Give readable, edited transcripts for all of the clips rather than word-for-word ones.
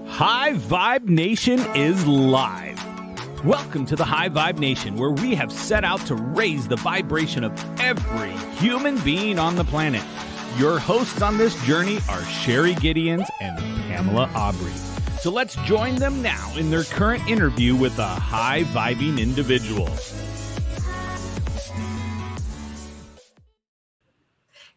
High Vibe Nation is live. Welcome to the High Vibe Nation, where we have set out to raise the vibration of every human being on the planet. Your hosts on this journey are Sherry Gideons and Pamela Aubrey. So let's join them now in their current interview with a high-vibing individual.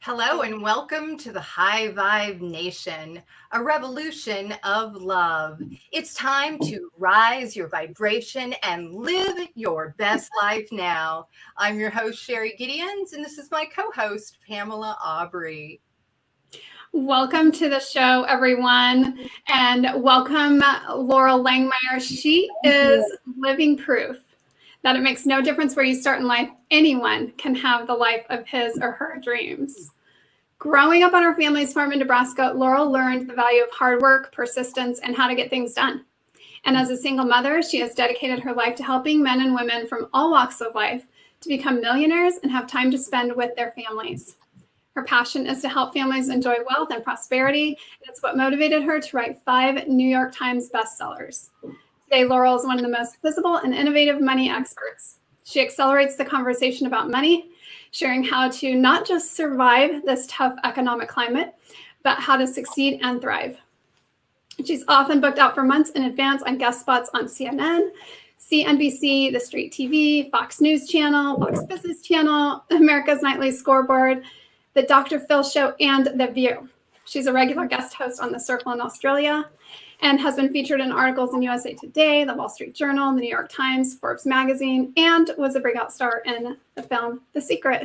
Hello and welcome to the High Vibe Nation, a revolution of love. It's time to rise your vibration and live your best life now. I'm your host, Sherry Gideons, and this is my co-host, Pamela Aubrey. Welcome to the show, everyone, and welcome Loral Langemeier. She is living proof that it makes no difference where you start in life. Anyone can have the life of his or her dreams. Growing up on her family's farm in Nebraska, Loral learned the value of hard work, persistence, and how to get things done. And as a single mother, she has dedicated her life to helping men and women from all walks of life to become millionaires and have time to spend with their families. Her passion is to help families enjoy wealth and prosperity, and it's what motivated her to write 5 New York Times bestsellers. Today, Loral is one of the most visible and innovative money experts. She accelerates the conversation about money, sharing how to not just survive this tough economic climate, but how to succeed and thrive. She's often booked out for months in advance on guest spots on CNN, CNBC, The Street TV, Fox News Channel, Fox Business Channel, America's Nightly Scoreboard, The Dr. Phil Show, and The View. She's a regular guest host on The Circle in Australia and has been featured in articles in USA Today, The Wall Street Journal, The New York Times, Forbes magazine, and was a breakout star in the film The Secret.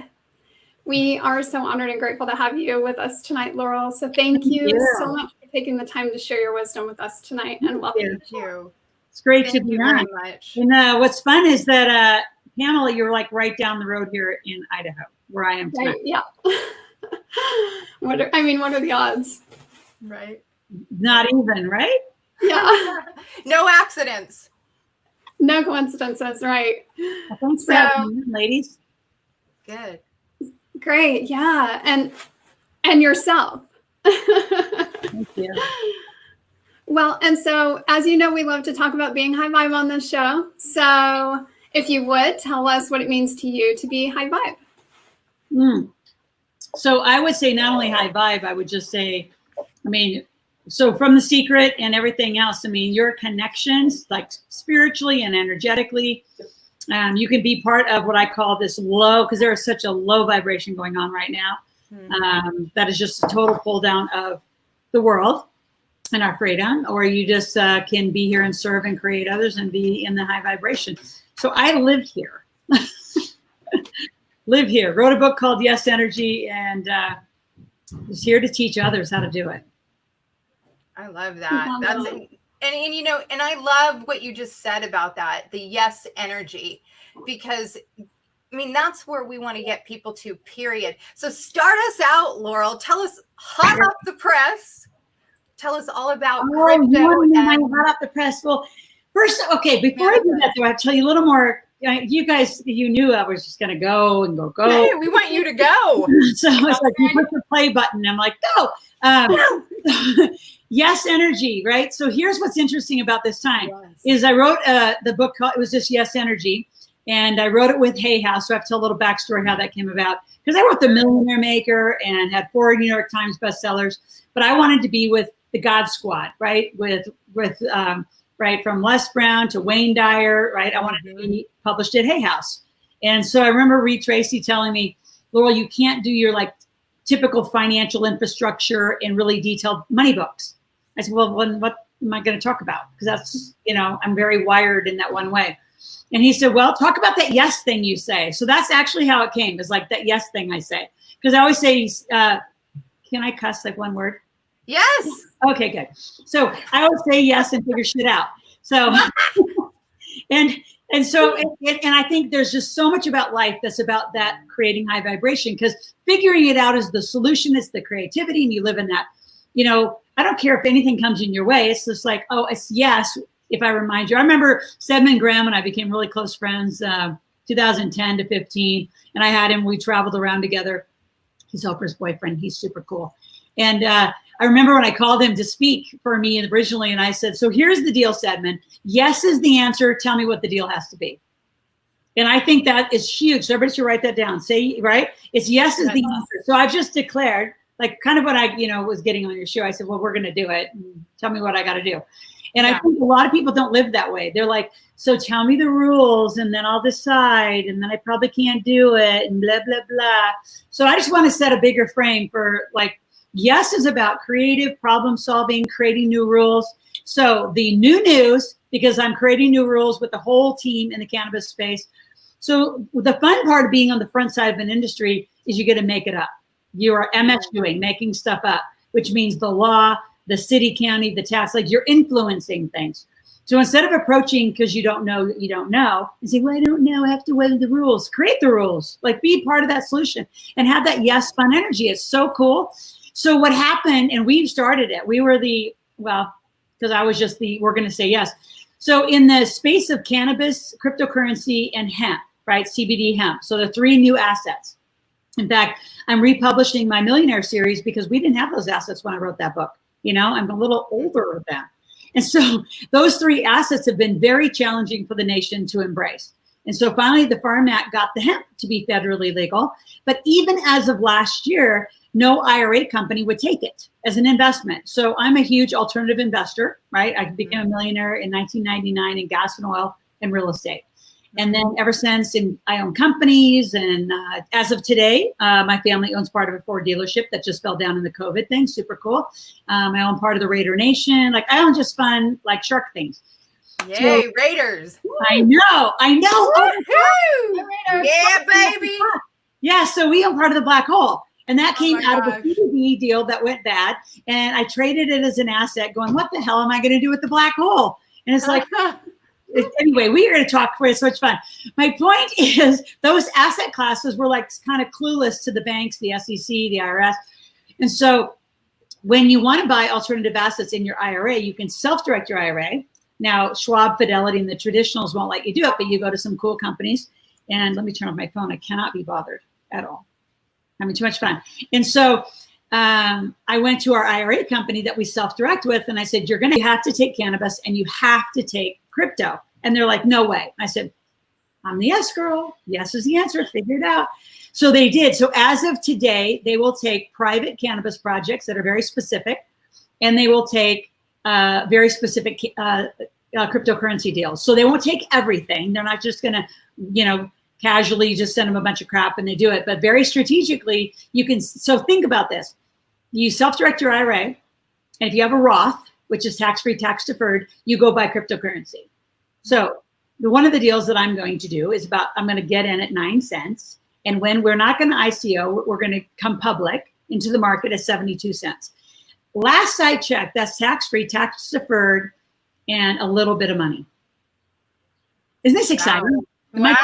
We are so honored and grateful to have you with us tonight, Loral. So thank you so much for taking the time to share your wisdom with us tonight, and welcome. Thank you. It's great Thank to be you very on. much. And what's fun is that, Pamela, you're like right down the road here in Idaho, where I am tonight. Right, yeah. What are the odds? Right. Not even, right? Yeah. No accidents. No coincidences, right? Well, thanks for having me, ladies. Good. Great, yeah. And yourself. Thank you. Well, and so as you know, we love to talk about being high vibe on this show. So if you would tell us what it means to you to be high vibe. So I would say not only high vibe, I would just say, so from The Secret and everything else, your connections, like spiritually and energetically, you can be part of what I call this low, because there is such a low vibration going on right now. That is just a total pull down of the world and our freedom, or you just can be here and serve and create others and be in the high vibration. So I live here. Live here. Wrote a book called Yes Energy, and was here to teach others how to do it. I love that. And I love what you just said about that, the yes energy, because that's where we want to get people to, period. So start us out, Loral. Tell us, hot off the press. Tell us all about crypto. Hot off the press. Well, first, okay, before I do that, though, I'll tell you a little more. You guys, you knew I was just going to go and go. Hey, we want you to go. So it's like you push the play button. I'm like, go. Yes energy, right? So here's what's interesting about this time is I wrote the book called, it was just Yes Energy. And I wrote it with Hay House. So I have to tell a little backstory how that came about. Because I wrote The Millionaire Maker and had 4 New York Times bestsellers. But I wanted to be with the God Squad, right? With right, from Les Brown to Wayne Dyer, right? I wanted to be published at Hay House. And so I remember Reed Tracy telling me, Loral, you can't do your like typical financial infrastructure and really detailed money books. I said, well, what am I going to talk about? Because that's, I'm very wired in that one way. And he said, well, talk about that yes thing you say. So that's actually how it came, is like that yes thing I say. Because I always say, can I cuss like one word? Yes. Okay, good. So I always say yes and figure shit out. So, and I think there's just so much about life that's about that creating high vibration, because figuring it out is the solution. It's the creativity, and you live in that. I don't care if anything comes in your way. It's just like, oh, it's yes. If I remind you, I remember Stedman Graham and I became really close friends, 2010 to 15, and I had him. We traveled around together. He's Oprah's boyfriend. He's super cool. And I remember when I called him to speak for me originally, and I said, so here's the deal, Stedman. Yes is the answer. Tell me what the deal has to be. And I think that is huge. So everybody should write that down. Say, right? It's yes is the answer. So I've just declared, like kind of what I, was getting on your show. I said, well, we're going to do it. Tell me what I got to do. And I think a lot of people don't live that way. They're like, so tell me the rules and then I'll decide. And then I probably can't do it and blah, blah, blah. So I just want to set a bigger frame for like, yes is about creative problem solving, creating new rules. So the new news, because I'm creating new rules with the whole team in the cannabis space. So the fun part of being on the front side of an industry is you get to make it up. You are MSUing, making stuff up, which means the law, the city, county, the tax, like you're influencing things. So instead of approaching because you don't know, and say, well, I don't know, I have to weather the rules. Create the rules, like be part of that solution and have that yes, fun energy. It's so cool. So what happened, and we've started it. We were because I was just we're going to say yes. So in the space of cannabis, cryptocurrency, and hemp, right? CBD hemp. So the 3 new assets. In fact, I'm republishing my Millionaire series because we didn't have those assets when I wrote that book. I'm a little older with them. And so those 3 assets have been very challenging for the nation to embrace. And so finally, the Farm Act got the hemp to be federally legal. But even as of last year, no IRA company would take it as an investment. So I'm a huge alternative investor, right? I became a millionaire in 1999 in gas and oil and real estate. And then ever since, I own companies. And as of today, my family owns part of a Ford dealership that just fell down in the COVID thing. Super cool. I own part of the Raider Nation. Like I own just fun, like shark things. Yay, So, Raiders. I know. Woo-hoo! Yeah, baby. Yeah, so we own part of the black hole. And that came out of gosh. a CBD deal that went bad. And I traded it as an asset going, what the hell am I going to do with the black hole? And it's like, anyway, we are going to talk for it. It's so much fun. My point is those asset classes were like kind of clueless to the banks, the SEC, the IRS. And so when you want to buy alternative assets in your IRA, you can self-direct your IRA. Now, Schwab, Fidelity, and the traditionals won't let you do it, but you go to some cool companies. And let me turn off my phone. I cannot be bothered at all. Having too much fun. And so I went to our IRA company that we self-direct with, and I said, you're going to have to take cannabis and you have to take crypto. And they're like, no way. I said, I'm the yes girl. Yes is the answer. Figure it out. So they did. So as of today, they will take private cannabis projects that are very specific, and they will take very specific cryptocurrency deals. So they won't take everything. They're not just going to, casually just send them a bunch of crap and they do it. But very strategically, you can. So think about this. You self-direct your IRA. And if you have a Roth, which is tax-free, tax-deferred, you go buy cryptocurrency. So one of the deals that I'm going to do is I'm going to get in at 9 cents. And when we're not going to ICO, we're going to come public into the market at 72 cents. Last I checked, that's tax-free, tax-deferred, and a little bit of money. Isn't this exciting? Am I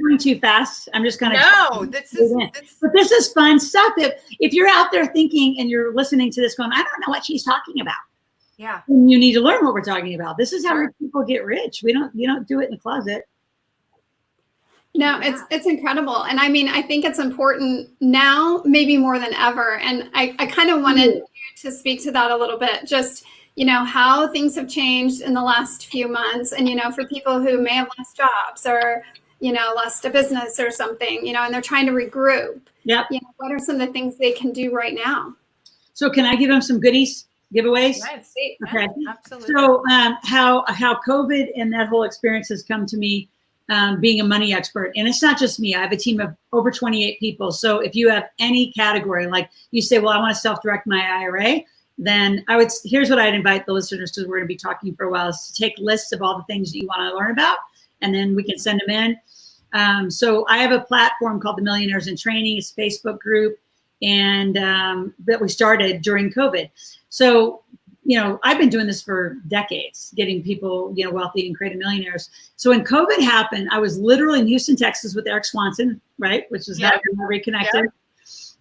going too fast? I'm just going to. No, but this is fun stuff. If you're out there thinking and you're listening to this going, I don't know what she's talking about. Yeah. And you need to learn what we're talking about. This is how people get rich. You don't do it in the closet. No, it's incredible. And I mean, I think it's important now, maybe more than ever. And I kind of wanted you to speak to that a little bit, just, how things have changed in the last few months. And, for people who may have lost jobs or, lost a business or something, and they're trying to regroup. Yep. What are some of the things they can do right now? So can I give them some goodies, giveaways? Yes, okay. Absolutely. So how COVID and that whole experience has come to me, being a money expert. And it's not just me. I have a team of over 28 people. So if you have any category, like you say, well, I want to self-direct my IRA, then here's what I'd invite the listeners to, we're going to be talking for a while, is to take lists of all the things that you want to learn about, and then we can send them in. So I have a platform called the Millionaires in Training. It's a Facebook group, and that we started during COVID. So, I've been doing this for decades, getting people, wealthy and creative millionaires. So when COVID happened, I was literally in Houston, Texas with Eric Swanson, right? Which was that reconnected. Yep.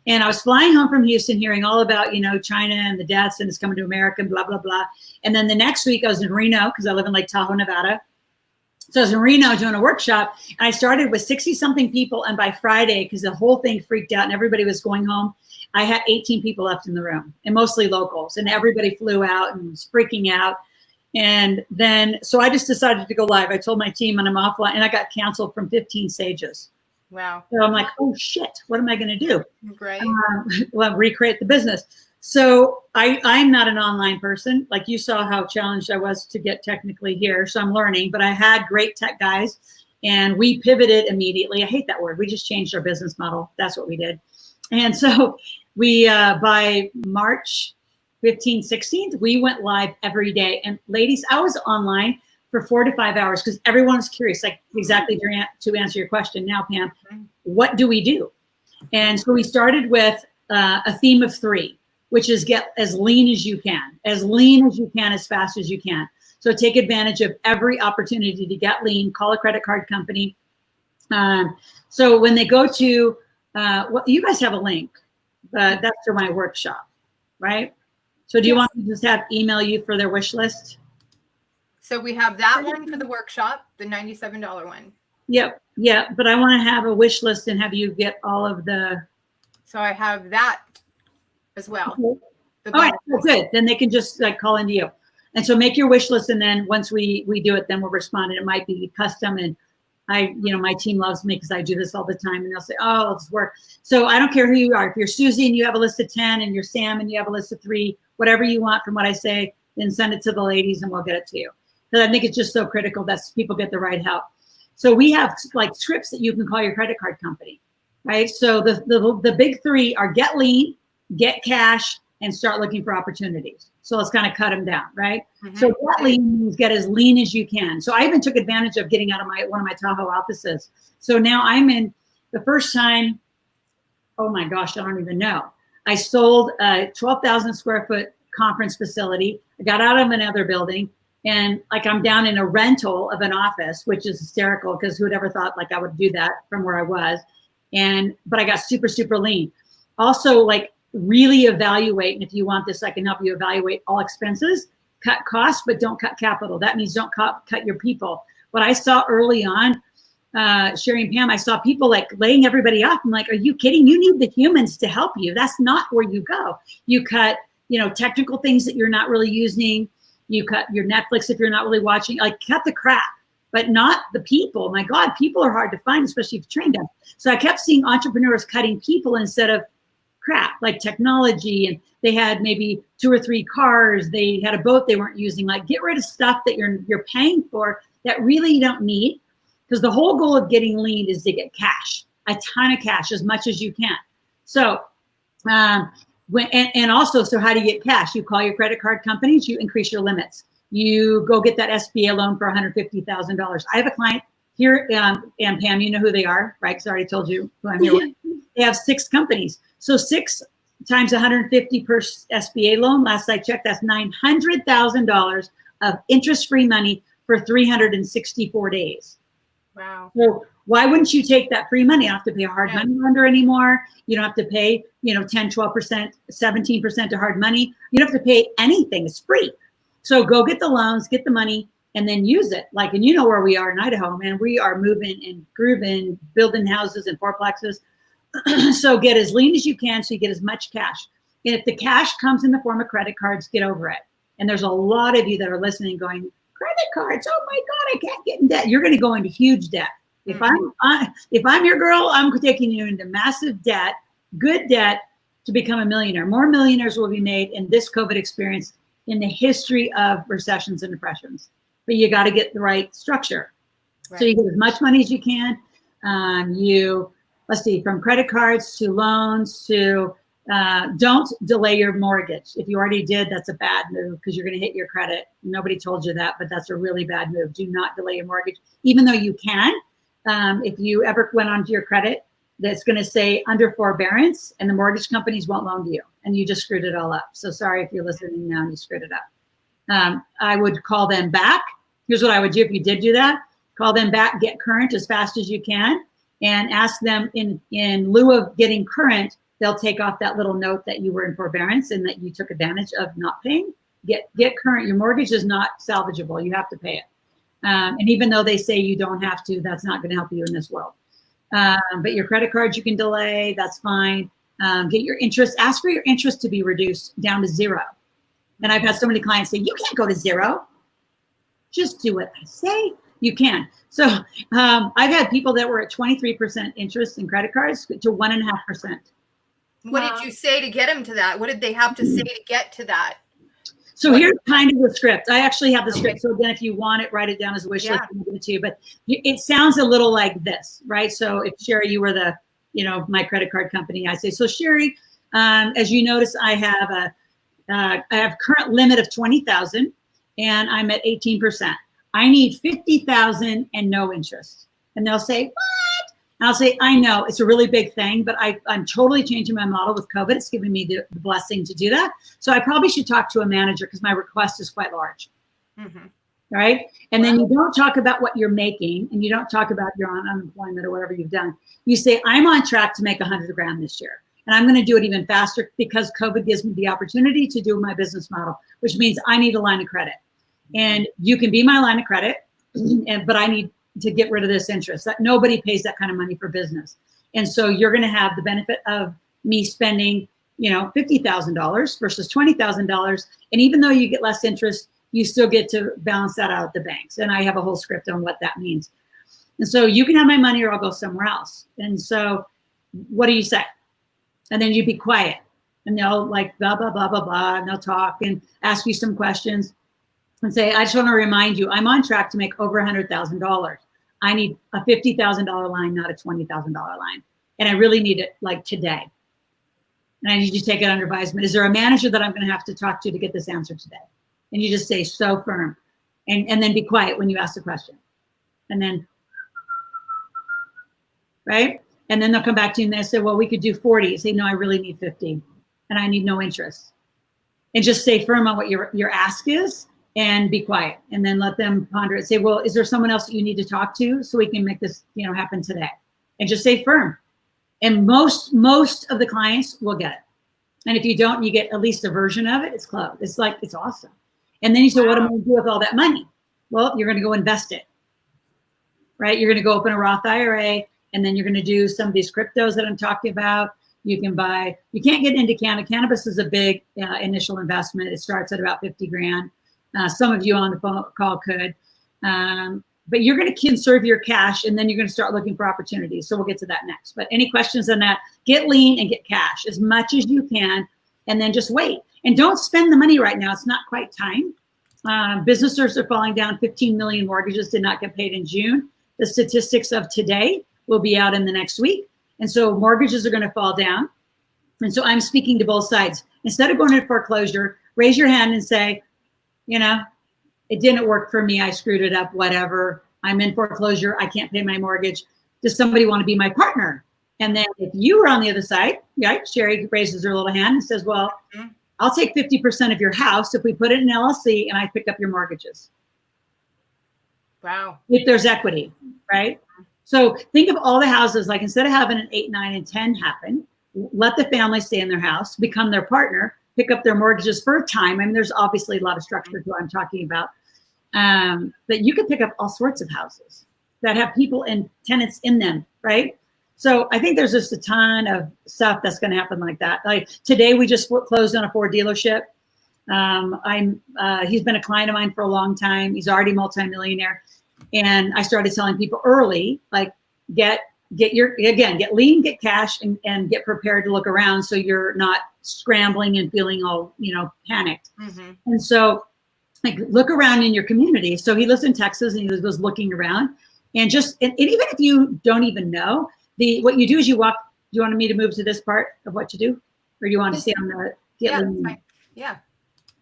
And I was flying home from Houston, hearing all about, China and the deaths and it's coming to America and blah, blah, blah. And then the next week I was in Reno because I live in Lake Tahoe, Nevada. So I was in Reno doing a workshop, and I started with 60 something people. And by Friday, because the whole thing freaked out and everybody was going home, I had 18 people left in the room, and mostly locals, and everybody flew out and was freaking out. And then, so I just decided to go live. I told my team, and I'm offline, and I got canceled from 15 stages. Wow. So I'm like, oh shit, what am I going to do? Great. Well, recreate the business. So I'm not an online person. Like you saw how challenged I was to get technically here. So I'm learning, but I had great tech guys, and we pivoted immediately. I hate that word. We just changed our business model. That's what we did. And so we, by March 15th, 16th, we went live every day. And ladies, I was online for 4 to 5 hours because everyone was curious, like exactly to answer your question now, Pam, what do we do? And so we started with a theme of 3, which is get as lean as you can, as fast as you can. So take advantage of every opportunity to get lean, call a credit card company. So when they go to, well, you guys have a link, that's for my workshop, right? So do you want me to just have email you for their wish list? So we have that one for the workshop, the $97 one. Yep. Yeah. But I want to have a wish list and have you get all of the. So I have that as well. Okay. All right. Well, good. Then they can just like call into you. And so make your wish list. And then once we do it, then we'll respond. And it might be custom. And my team loves me because I do this all the time. And they'll say, oh, let's work. So I don't care who you are. If you're Susie and you have a list of 10, and you're Sam and you have a list of 3, whatever you want from what I say, then send it to the ladies and we'll get it to you. Because I think it's just so critical that people get the right help. So we have like scripts that you can call your credit card company, right? So the big 3 are get lean, get cash, and start looking for opportunities. So let's kind of cut them down, right? Mm-hmm. So get lean means get as lean as you can. So I even took advantage of getting out of one of my Tahoe offices. So now I'm in the first time, oh my gosh, I don't even know. I sold a 12,000 square foot conference facility. I got out of another building. And like I'm down in a rental of an office, which is hysterical because who would ever thought like I would do that from where I was. But I got super, super lean. Also, like really evaluate. And if you want this, I can help you evaluate all expenses, cut costs, but don't cut capital. That means don't cut your people. What I saw early on, Sherry and Pam, I saw people like laying everybody off. I'm like, are you kidding? You need the humans to help you. That's not where you go. You cut, technical things that you're not really using. You cut your Netflix if you're not really watching, like cut the crap, but not the people. My God, people are hard to find, especially if you train them. So I kept seeing entrepreneurs cutting people instead of crap, like technology. And they had maybe 2 or 3 cars. They had a boat they weren't using. Like get rid of stuff that you're paying for that really you don't need. Because the whole goal of getting lean is to get cash, a ton of cash, as much as you can. So, and also, so how do you get cash? You call your credit card companies, you increase your limits. You go get that SBA loan for $150,000. I have a client here, and Pam, you know who they are, right? Because I already told you who I'm here with. They have 6 companies. So 6 times 150 per SBA loan. Last I checked, that's $900,000 of interest-free money for 364 days. Wow. So why wouldn't you take that free money? You don't have to pay a hard money lender anymore. You don't have to pay, 10, 12%, 17% to hard money. You don't have to pay anything. It's free. So go get the loans, get the money, and then use it. Like, and you know where we are in Idaho, man. We are moving and grooving, building houses and fourplexes. So get as lean as you can so you get as much cash. And if the cash comes in the form of credit cards, get over it. And there's a lot of you that are listening going, credit cards, oh my God, I can't get in debt. You're going to go into huge debt. If I'm your girl, I'm taking you into massive debt, good debt, to become a millionaire. More millionaires will be made in this COVID experience in the history of recessions and depressions. But you got to get the right structure. Right. So you get as much money as you can. Let's see, from credit cards to loans to don't delay your mortgage. If you already did, that's a bad move because you're going to hit your credit. Nobody told you that, but that's a really bad move. Do not delay your mortgage, even though you can. If you ever went onto your credit, that's going to say under forbearance, and the mortgage companies won't loan to you, and you just screwed it all up. So sorry if you're listening now and you screwed it up. I would call them back. Here's what I would do if you did do that. Call them back, get current as fast as you can, and ask them in lieu of getting current, they'll take off that little note that you were in forbearance and that you took advantage of not paying. Get current. Your mortgage is not salvageable. You have to pay it. And even though they say you don't have to, that's not going to help you in this world. But your credit cards you can delay, that's fine. Get your interest, ask for your interest to be reduced down to 0. And I've had so many clients say, you can't go to 0. Just do what I say. You can. So I've had people that were at 23% interest in credit cards to 1.5%. What did you say to get them to that? What did they have to say to get to that? So here's kind of the script. I actually have the script. So again, if you want it, write it down as a wish list and give it to you. But it sounds a little like this, right? So if Sherry, you were the, my credit card company, I say, so Sherry, as you notice, I have current limit of 20,000 and I'm at 18%. I need 50,000 and no interest. And they'll say, what? And I'll say, I know it's a really big thing, but I'm totally changing my model with COVID. It's given me the blessing to do that. So I probably should talk to a manager because my request is quite large. Mm-hmm. Right. And then you don't talk about what you're making and you don't talk about your unemployment or whatever you've done. You say, I'm on track to make $100,000 this year. And I'm going to do it even faster because COVID gives me the opportunity to do my business model, which means I need a line of credit. And you can be my line of credit, but I need to get rid of this interest. That nobody pays that kind of money for business. And so you're going to have the benefit of me spending, $50,000 versus $20,000. And even though you get less interest, you still get to balance that out at the banks. And I have a whole script on what that means. And so you can have my money or I'll go somewhere else. And so what do you say? And then you be quiet and they'll like blah, blah, blah, blah, blah. And they'll talk and ask you some questions and say, I just want to remind you, I'm on track to make over $100,000. I need a $50,000 line, not a $20,000 line. And I really need it like today. And I need you to take it under advisement. Is there a manager that I'm going to have to talk to get this answer today? And you just say so firm and then be quiet when you ask the question. And then, right? And then they'll come back to you and they say, well, we could do 40. You say, no, I really need 50 and I need no interest. And just stay firm on what your ask is. And be quiet and then let them ponder it. Say, well, is there someone else that you need to talk to so we can make this, happen today? And just stay firm. And most of the clients will get it. And if you don't, you get at least a version of it. It's closed. It's like, it's awesome. And then you say, what am I going to do with all that money? Well, you're going to go invest it, right? You're going to go open a Roth IRA and then you're going to do some of these cryptos that I'm talking about. You can buy, you can't get into cannabis. Cannabis is a big initial investment. It starts at about 50 grand. Some of you on the phone call could, but you're going to conserve your cash and then you're going to start looking for opportunities. So we'll get to that next. But any questions on that? Get lean and get cash as much as you can, and then just wait. And don't spend the money right now. It's not quite time. Businesses are falling down. 15 million mortgages did not get paid in June. The statistics of today will be out in the next week. And so mortgages are going to fall down. And so I'm speaking to both sides. Instead of going into foreclosure, raise your hand and say, it didn't work for me. I screwed it up, whatever. I'm in foreclosure. I can't pay my mortgage. Does somebody want to be my partner? And then if you were on the other side, right, Sherry raises her little hand and says, well, I'll take 50% of your house if we put it in LLC and I pick up your mortgages. Wow. If there's equity, right? So think of all the houses, like instead of having an 8, 9, and 10 happen, let the family stay in their house, become their partner, pick up their mortgages for a time. I mean, there's obviously a lot of structure to what I'm talking about. But you could pick up all sorts of houses that have people and tenants in them, right? So I think there's just a ton of stuff that's going to happen like that. Like today, we just closed on a Ford dealership. He's been a client of mine for a long time. He's already multimillionaire. And I started telling people early, like get lean, get cash, and get prepared to look around so you're not scrambling and feeling all, panicked. Mm-hmm. And so like look around in your community. So he lives in Texas and he was looking around and even if you don't even know, what you do is you walk. Do you want me to move to this part of what you do? Or do you want to stay on the get lean? Yeah.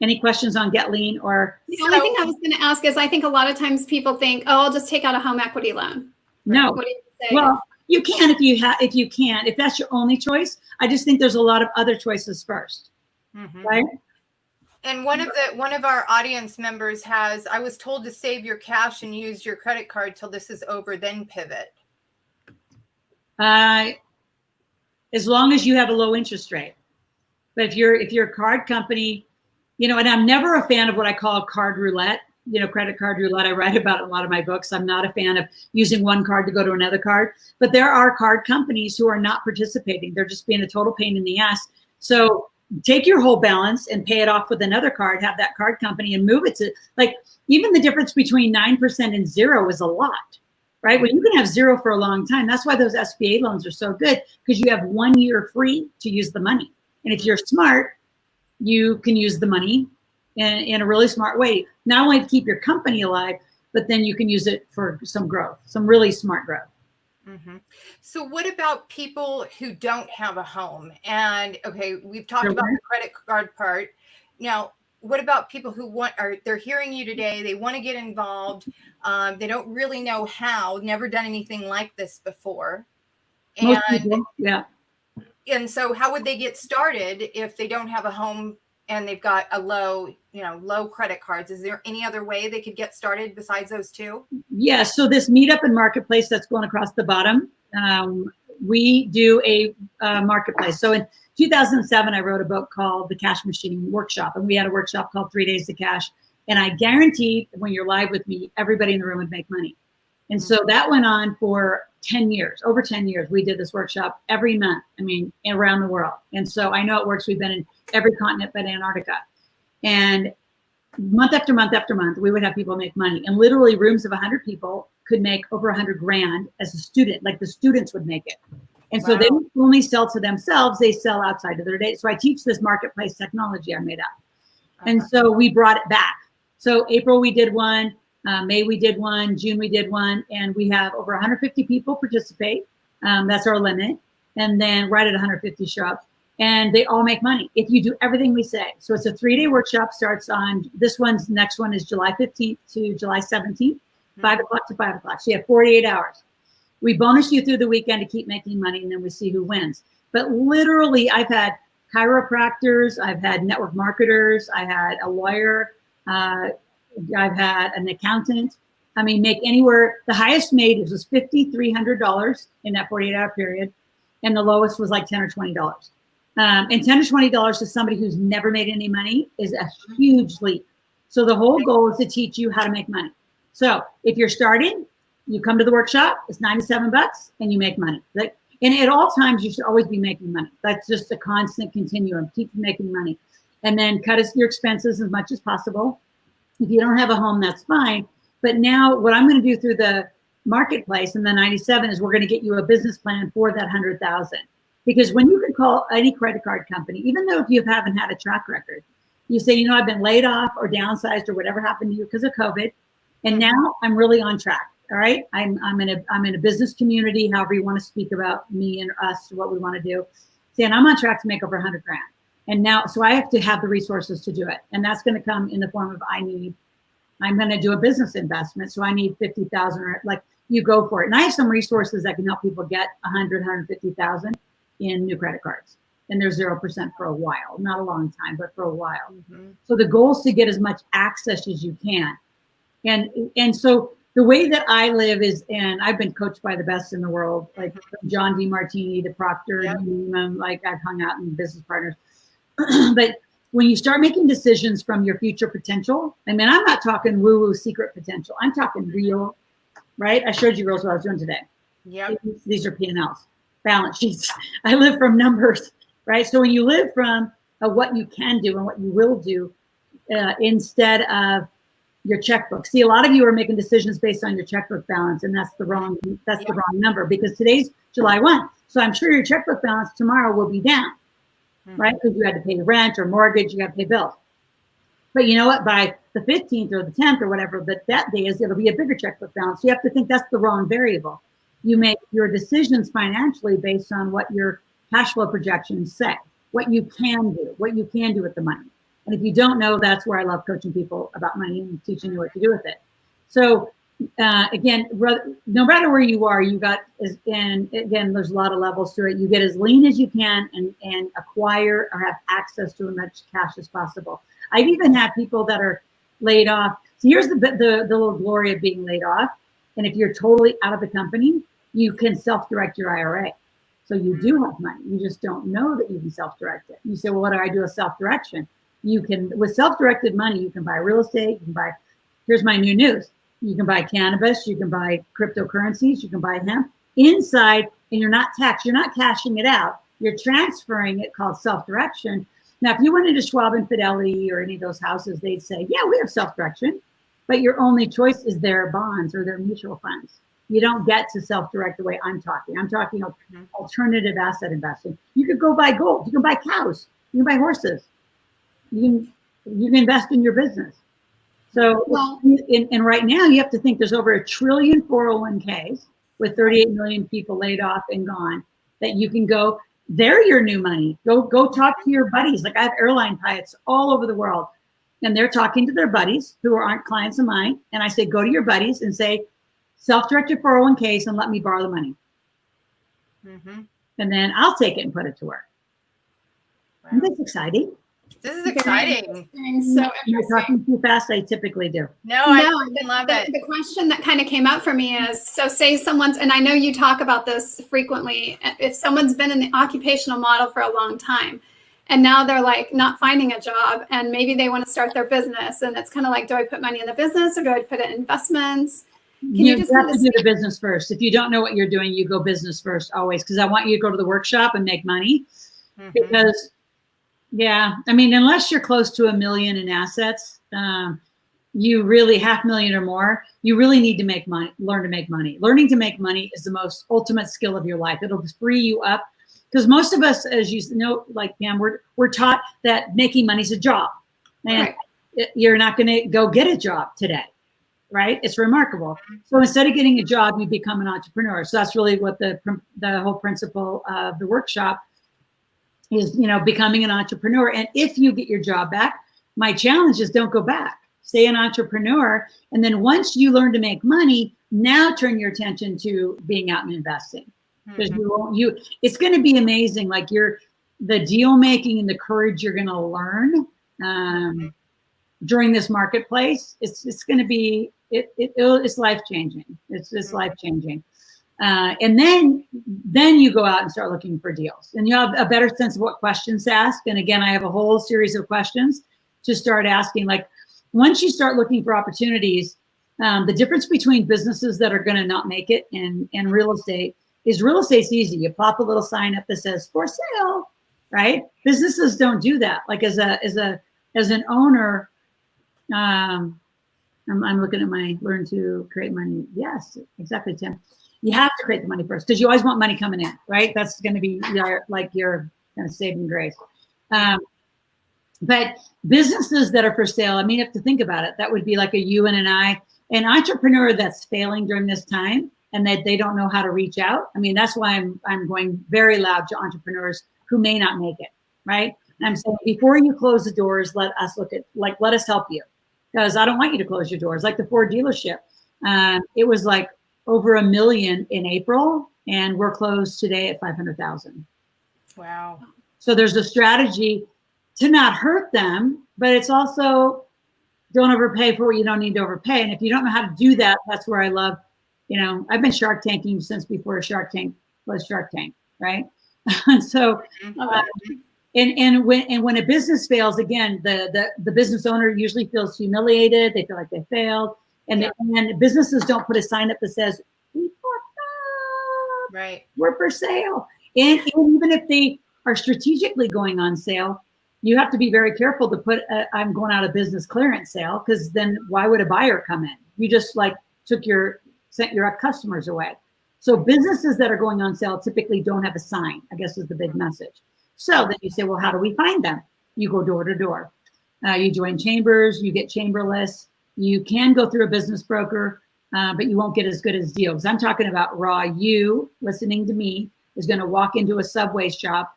Any questions on get lean or? The only thing I was going to ask is I think a lot of times people think, oh, I'll just take out a home equity loan. No. What do you say? Well, you can if that's your only choice. I just think there's a lot of other choices first, right? And one of our audience members I was told to save your cash and use your credit card till this is over, then pivot. As long as you have a low interest rate. But if you're a card company, and I'm never a fan of what I call card roulette. credit card roulette. I write about it in a lot of my books. I'm not a fan of using one card to go to another card, but there are card companies who are not participating. They're just being a total pain in the ass. So take your whole balance and pay it off with another card, have that card company and move it to, like, even the difference between 9% and 0 is a lot, right? When you can have 0 for a long time, that's why those SBA loans are so good, because you have 1 year free to use the money. And if you're smart, you can use the money in a really smart way, not only to keep your company alive, but then you can use it for some growth, some really smart growth. Mm-hmm. So what about people who don't have a home? And okay, we've talked about the credit card part. Now, what about people who they're hearing you today, they want to get involved. They don't really know how, never done anything like this before. Most people, yeah. And so how would they get started if they don't have a home and they've got a low credit cards? Is there any other way they could get started besides those two? Yeah, so this meetup and marketplace that's going across the bottom, we do a marketplace. So in 2007, I wrote a book called The Cash Machine Workshop, and we had a workshop called 3 Days to Cash. And I guaranteed when you're live with me, everybody in the room would make money. And so that went on for 10 years, over 10 years. We did this workshop every month, around the world. And so I know it works. We've been in every continent but Antarctica. And month after month after month, we would have people make money. And literally rooms of 100 people could make over 100 grand as a student, like the students would make it. And so they don't only sell to themselves, they sell outside of their day. So I teach this marketplace technology I made up. And so we brought it back. So April, we did one. May we did one, June we did one, and we have over 150 people participate. That's our limit. And then right at 150 show up, and they all make money if you do everything we say. So it's a 3-day workshop, starts on next one is July 15th to July 17th, 5 o'clock to 5 o'clock. So you have 48 hours. We bonus you through the weekend to keep making money, and then we see who wins. But literally, I've had chiropractors, I've had network marketers, I had a lawyer, I've had an accountant. Make anywhere. The highest made was $5,300 in that 48-hour period, and the lowest was like $10 or $20. And $10 or $20 to somebody who's never made any money is a huge leap. So the whole goal is to teach you how to make money. So if you're starting, you come to the workshop. It's $97, and you make money. And at all times, you should always be making money. That's just a constant continuum. Keep making money, and then cut your expenses as much as possible. If you don't have a home, that's fine. But now what I'm going to do through the marketplace in the 97 is we're going to get you a business plan for that 100,000. Because when you can call any credit card company, even though if you haven't had a track record, you say, I've been laid off or downsized or whatever happened to you because of COVID, and now I'm really on track. All right, I'm in a business community, however you want to speak about me and us, what we want to do. Saying I'm on track to make over 100 grand. And now, so I have to have the resources to do it. And that's going to come in the form of I'm going to do a business investment. So I need 50,000 or like you go for it. And I have some resources that can help people get 100, 150,000 in new credit cards. And they're 0% for a while, not a long time, but for a while. Mm-hmm. So the goal is to get as much access as you can. And so the way that I live is, and I've been coached by the best in the world, like from John DeMartini to Proctor, like I've hung out in business partners. But when you start making decisions from your future potential, I'm not talking woo-woo secret potential. I'm talking real, right? I showed you girls what I was doing today. Yeah. These are P&Ls, balance sheets. I live from numbers, right? So when you live from what you can do and what you will do instead of your checkbook. See, a lot of you are making decisions based on your checkbook balance, and that's the wrong number, because today's July 1. So I'm sure your checkbook balance tomorrow will be down. Right? Because you had to pay rent or mortgage, you got to pay bills. But you know what? By the 15th or the 10th or whatever, but that day it'll be a bigger checkbook balance. So you have to think that's the wrong variable. You make your decisions financially based on what your cash flow projections say, what you can do with the money. And if you don't know, that's where I love coaching people about money and teaching you what to do with it. So again, no matter where you are, and again, there's a lot of levels to it. You get as lean as you can and acquire or have access to as much cash as possible. I've even had people that are laid off. So here's the little glory of being laid off. And if you're totally out of the company, you can self-direct your IRA. So you do have money. You just don't know that you can self-direct it. You say, well, what do I do with self-direction? You can, with self-directed money, you can buy real estate, you can buy here's my new news. You can buy cannabis, you can buy cryptocurrencies, you can buy hemp inside, and you're not taxed. You're not cashing it out. You're transferring it, called self-direction. Now, if you went into Schwab and Fidelity or any of those houses, they'd say, yeah, we have self-direction, but your only choice is their bonds or their mutual funds. You don't get to self-direct the way I'm talking. I'm talking alternative asset investing. You could go buy gold. You can buy cows. You can buy horses. You can invest in your business. So, and right now you have to think there's over 1 trillion 401ks with 38 million people laid off and gone that you can go, they're your new money. Go talk to your buddies. Like I have airline pilots all over the world and they're talking to their buddies who aren't clients of mine. And I say, go to your buddies and say, self-directed 401ks and let me borrow the money. And then I'll take it and put it to work. Wow. Isn't this exciting? This is exciting. So you're talking too fast. I typically do. No, I love it. The question that kind of came up for me is, so say someone's, and I know you talk about this frequently, if someone's been in the occupational model for a long time, and now they're like not finding a job, and maybe they want to start their business, and it's kind of like, do I put money in the business or do I put it in investments? You just have to do the business first. If you don't know what you're doing, you go business first always, because I want you to go to the workshop and make money. Because yeah, I mean, unless you're close to $1 million in assets, you really $500,000 or more, you really need to make money, learn to make money. Learning to make money is the most ultimate skill of your life. It'll free you up, because most of us, as you know, like Pam, we're taught that making money is a job, and you're not going to go get a job today, right? It's remarkable. So instead of getting a job, you become an entrepreneur. So that's really what the whole principle of the workshop is, you know, becoming an entrepreneur. And if you get your job back, my challenge is don't go back. Stay an entrepreneur. And then once you learn to make money, now turn your attention to being out and investing. Because it's going to be amazing. Like the deal making and the courage you're going to learn during this marketplace. It's going to be, it's life changing. It's life changing. And then you go out and start looking for deals, and you have a better sense of what questions to ask. And again, I have a whole series of questions to start asking. Like once you start looking for opportunities, the difference between businesses that are going to not make it and real estate is real estate's easy. You pop a little sign up that says for sale, right? Businesses don't do that. Like as an owner, I'm looking at my learn to create money. Yes, exactly, Tim. You have to create the money first, because you always want money coming in, right? That's going to be your kind of saving grace. But businesses that are for sale, I mean, you have to think about it. That would be like a you and an entrepreneur that's failing during this time and that they don't know how to reach out. I mean, that's why I'm going very loud to entrepreneurs who may not make it, right? And I'm saying, before you close the doors, let us help you, because I don't want you to close your doors. Like the Ford dealership, it was like over $1 million in April, and we're closed today at 500,000. Wow. So there's a strategy to not hurt them, but it's also don't overpay for what you don't need to overpay. And if you don't know how to do that, that's where I love, you know, I've been Shark Tanking since before Shark Tank was Shark Tank, right? And so, and when a business fails, again, the business owner usually feels humiliated. They feel like they failed. And businesses don't put a sign up that says, we're for sale. And even if they are strategically going on sale, you have to be very careful to put I'm going out of business clearance sale, because then why would a buyer come in? You just like sent your customers away. So businesses that are going on sale typically don't have a sign, I guess is the big message. So then you say, well, how do we find them? You go door to door. You join chambers, you get chamber lists. You can go through a business broker, but you won't get as good as deals. I'm talking about raw. You listening to me is going to walk into a Subway shop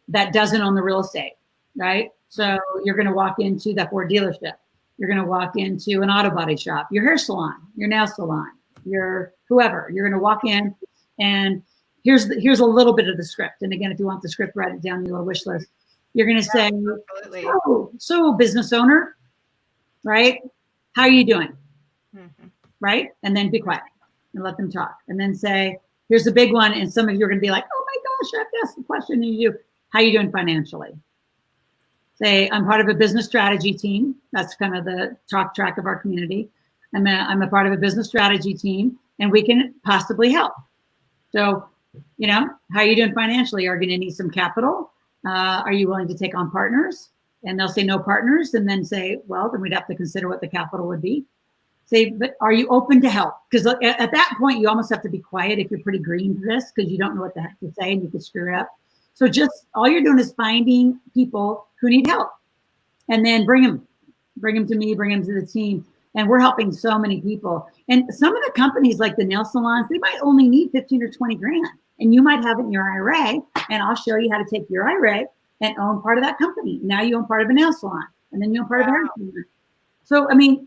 that doesn't own the real estate, right? So you're going to walk into that Ford dealership. You're going to walk into an auto body shop, your hair salon, your nail salon, your whoever. You're going to walk in, and here's a little bit of the script. And again, if you want the script, write it down in your wish list. You're going to say, so business owner, right? How are you doing? Right? And then be quiet and let them talk. And then say, here's the big one. And some of you are going to be like, oh my gosh, I have to ask the question. And you do, how are you doing financially? Say, I'm part of a business strategy team. That's kind of the talk track of our community. I'm a part of a business strategy team, and we can possibly help. So, how are you doing financially? Are you going to need some capital? Are you willing to take on partners? And they'll say no partners, and then say, well, then we'd have to consider what the capital would be. Say, but are you open to help? Because at that point, you almost have to be quiet if you're pretty green to this, because you don't know what the heck to say and you could screw it up. So just all you're doing is finding people who need help, and then bring them to me, bring them to the team. And we're helping so many people. And some of the companies like the nail salons, they might only need 15 or 20 grand. And you might have it in your IRA, and I'll show you how to take your IRA and own part of that company. Now you own part of a nail salon, and then you own part of a hair salon. So, I mean,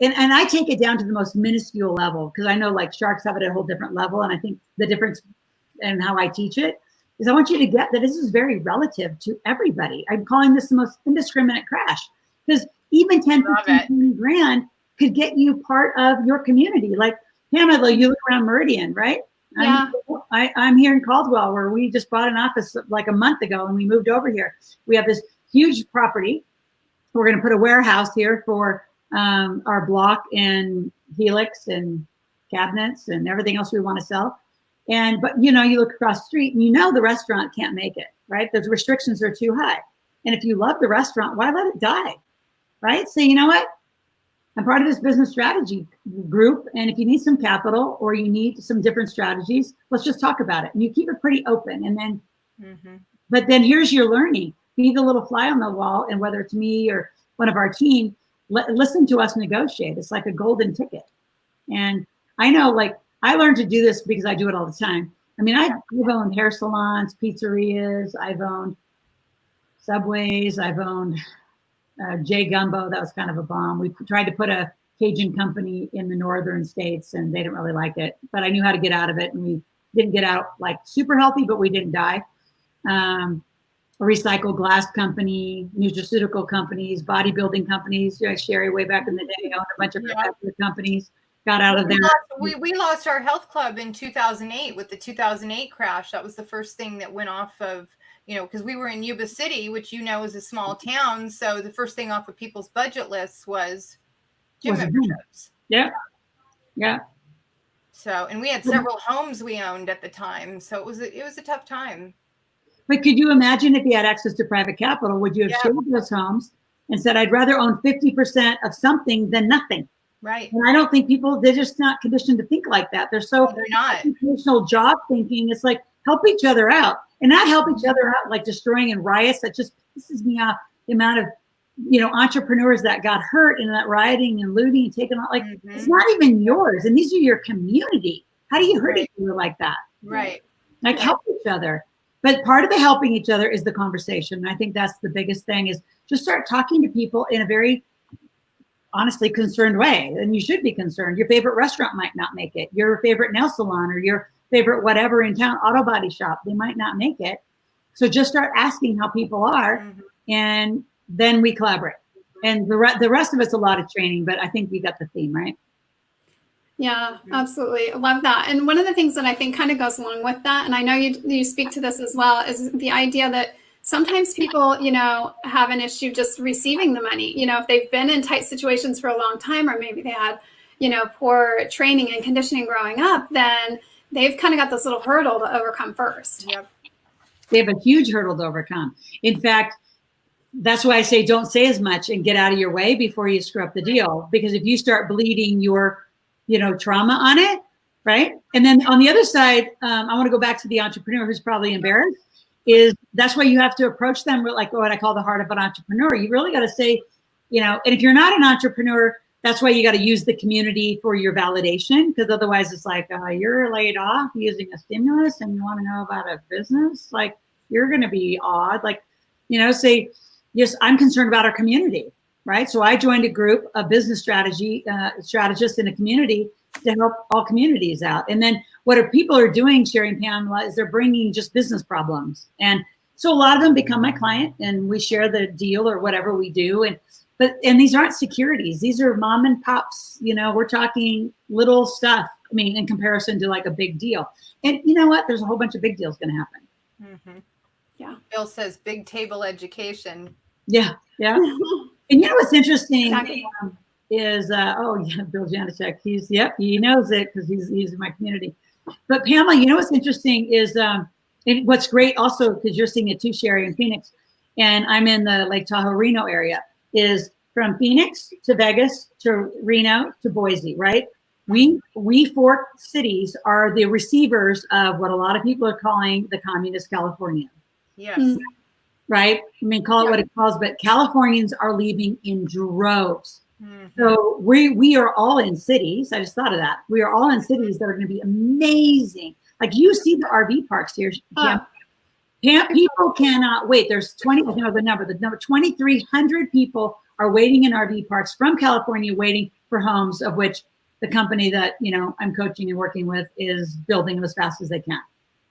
and I take it down to the most minuscule level, because I know like sharks have it at a whole different level. And I think the difference in how I teach it is I want you to get that this is very relative to everybody. I'm calling this the most indiscriminate crash, because even 10, 15, 20 grand could get you part of your community. Like Pamela, you look around Meridian, right? Yeah. I'm here in Caldwell, where we just bought an office like a month ago, and we moved over here. We have this huge property. We're going to put a warehouse here for our block and Helix and cabinets and everything else we want to sell. But you look across the street and the restaurant can't make it, right? Those restrictions are too high. And if you love the restaurant, why let it die, right? So you know what? I'm part of this business strategy group. And if you need some capital or you need some different strategies, let's just talk about it. And you keep it pretty open. And then, but then here's your learning. Be the little fly on the wall. And whether it's me or one of our team, listen to us negotiate. It's like a golden ticket. And I know, like, I learned to do this because I do it all the time. I mean, I've owned hair salons, pizzerias. I've owned Subways. I've owned J Gumbo. That was kind of a bomb. We tried to put a Cajun company in the northern states, and they didn't really like it. But I knew how to get out of it, and we didn't get out like super healthy, but we didn't die. A recycled glass company, nutraceutical companies, bodybuilding companies. Sherry, way back in the day, owned a bunch of companies. Got out of there. We lost our health club in 2008 with the 2008 crash. That was the first thing that went off of, because we were in Yuba City, which is a small town. So the first thing off of people's budget lists was gym memberships. Yeah. Yeah. So, and we had several homes we owned at the time. So it was a tough time. But could you imagine if you had access to private capital, would you have shared those homes and said, I'd rather own 50% of something than nothing? Right. And I don't think they're just not conditioned to think like that. They're not traditional job thinking. It's like, help each other out, and not help each other out like destroying in riots. That just pisses me off. The amount of, entrepreneurs that got hurt in that rioting and looting and taking on, like, it's not even yours. And these are your community. How do you hurt each other like that? Right. Like, help each other. But part of the helping each other is the conversation. And I think that's the biggest thing, is just start talking to people in a very honestly concerned way. And you should be concerned. Your favorite restaurant might not make it. Your favorite nail salon or your favorite whatever in town, auto body shop, they might not make it. So just start asking how people are, and then we collaborate. And the rest of it's a lot of training, but I think you got the theme, right? Yeah, absolutely. I love that. And one of the things that I think kind of goes along with that, and I know you speak to this as well, is the idea that sometimes people, have an issue just receiving the money. If they've been in tight situations for a long time, or maybe they had, poor training and conditioning growing up, then they've kind of got this little hurdle to overcome first. Yep. They have a huge hurdle to overcome. In fact, that's why I say don't say as much and get out of your way before you screw up the deal. Because if you start bleeding your, trauma on it, right? And then on the other side, I want to go back to the entrepreneur who's probably embarrassed. That's why you have to approach them with like what I call the heart of an entrepreneur. You really got to say, and if you're not an entrepreneur, that's why you got to use the community for your validation, because otherwise it's like, you're laid off using a stimulus and you want to know about a business, like you're going to be odd. Like, say, yes, I'm concerned about our community, right? So I joined a group of business strategists in a community to help all communities out. And then what people are doing, Sherry and Pamela, is they're bringing just business problems. And so a lot of them become my client, and we share the deal or whatever we do. And these aren't securities. These are mom and pops, we're talking little stuff. I mean, in comparison to like a big deal. And you know what? There's a whole bunch of big deals going to happen. Yeah. Bill says big table education. Yeah. Yeah. And what's interesting? Exactly. is oh yeah, Bill Janacek. He knows it because he's in my community. But Pamela, you know what's interesting is and what's great also, because you're seeing it too, Sherry, in Phoenix, and I'm in the Lake Tahoe Reno area, is from Phoenix to Vegas to Reno to Boise, right? We four cities are the receivers of what a lot of people are calling the communist California. Yes. Right? I mean, call it what it calls, but Californians are leaving in droves. So we are all in cities. I just thought of that. We are all in cities that are going to be amazing. Like you see the RV parks here. People cannot wait. There's 2,300 people are waiting in RV parks from California, waiting for homes, of which the company that, I'm coaching and working with is building them as fast as they can.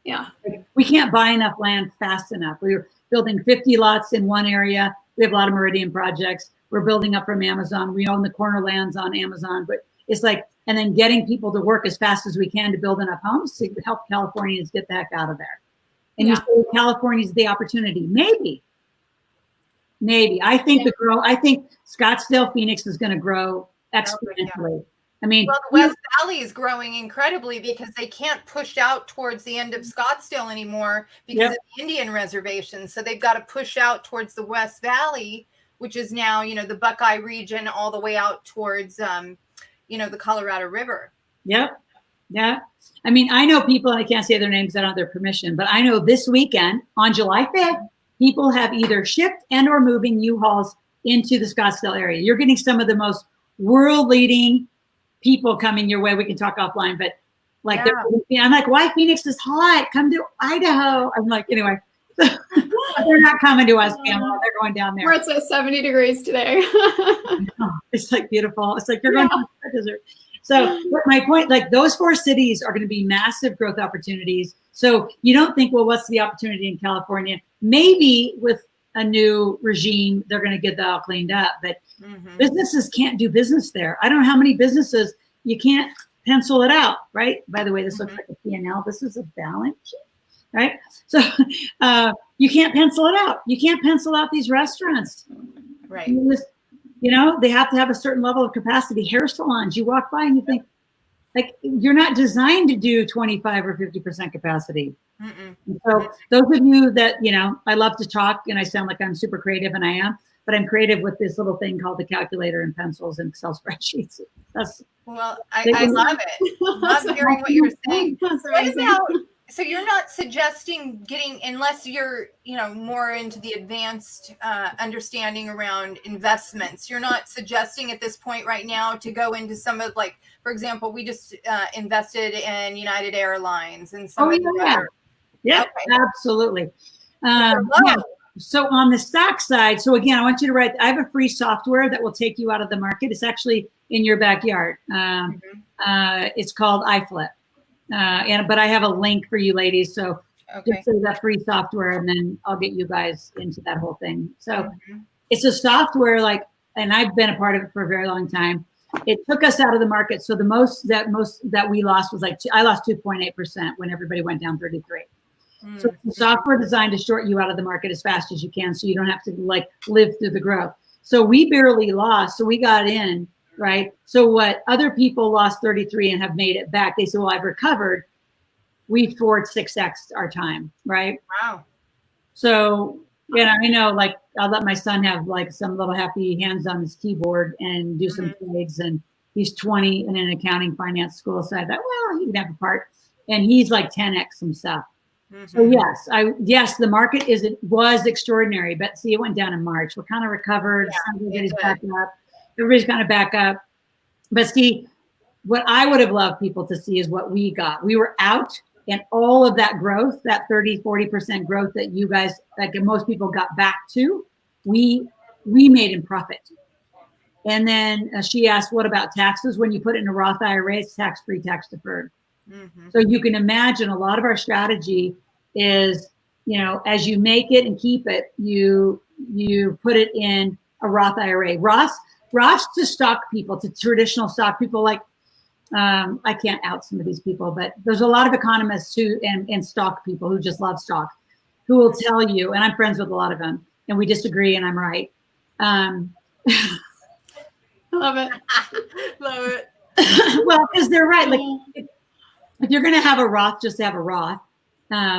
Yeah. We can't buy enough land fast enough. We're building 50 lots in one area. We have a lot of Meridian projects. We're building up from Amazon. We own the corner lands on Amazon, but it's like, and then getting people to work as fast as we can to build enough homes to help Californians get the heck out of there. And you say California's the opportunity. Maybe. I think I think Scottsdale, Phoenix is going to grow exponentially. I mean, well, the West Valley is growing incredibly because they can't push out towards the end of Scottsdale anymore because of the Indian reservations. So they've got to push out towards the West Valley, which is now, the Buckeye region, all the way out towards, the Colorado River. Yep. Yeah. I mean, I know people, and I can't say their names, I don't have their permission, but I know this weekend on July 5th, people have either shipped and or moving U-Hauls into the Scottsdale area. You're getting some of the most world-leading people coming your way. We can talk offline, but I'm like, why Phoenix is hot? Come to Idaho. I'm like, anyway, they're not coming to us, Pamela. They're going down there. Where it's like 70 degrees today. It's like beautiful. It's like you're going to the desert. So my point, like those four cities are going to be massive growth opportunities. So you don't think, well, what's the opportunity in California? Maybe with a new regime, they're going to get that all cleaned up, but businesses can't do business there. I don't know how many businesses you can't pencil it out, right? By the way, this looks like a P&L. This is a balance sheet, right? So you can't pencil it out. You can't pencil out these restaurants. Right. They have to have a certain level of capacity. Hair salons, you walk by and you think, like, you're not designed to do 25 or 50% capacity. So those of you that, I love to talk and I sound like I'm super creative, and I am, but I'm creative with this little thing called the calculator and pencils and Excel spreadsheets. I love it. Love hearing what you're saying. So you're not suggesting unless you're, more into the advanced understanding around investments, you're not suggesting at this point right now to go into some of, like, for example, we just invested in United Airlines and some of the other. Yeah, absolutely. So on the stock side, so again, I want you to write, I have a free software that will take you out of the market. It's actually in your backyard. It's called iFlip. But I have a link for you ladies. So just say that free software, and then I'll get you guys into that whole thing. So it's a software and I've been a part of it for a very long time. It took us out of the market. So the most that we lost was I lost 2.8% when everybody went down 33. So it's a software designed to short you out of the market as fast as you can, so you don't have to live through the growth. So we barely lost. So we got in, right? So what other people lost 33 and have made it back, they say, well, I've recovered. We forward 6x our time, right? Wow. So, I know, I'll let my son have some little happy hands on his keyboard and do some trades, and he's 20 in an accounting finance school. So I thought, well, he can have a part, and he's like 10x himself. So yes, the market was extraordinary, but see, it went down in March. We're kind of recovered. Everybody's back up. Everybody's kind of back up. But see, what I would have loved people to see is what we got. We were out, and all of that growth, that 30-40% growth that you guys, most people got back to, we made in profit. And then she asked, what about taxes? When you put it in a Roth IRA, it's tax-free, tax-deferred. So you can imagine a lot of our strategy is, as you make it and keep it, you put it in a Roth IRA. Roth's to stock people, to traditional stock people. I can't out some of these people, but there's a lot of economists and stock people who just love stock, who will tell you, and I'm friends with a lot of them, and we disagree, and I'm right. Love it. Love it. Well, because they're right. Like if you're going to have a Roth, just to have a Roth,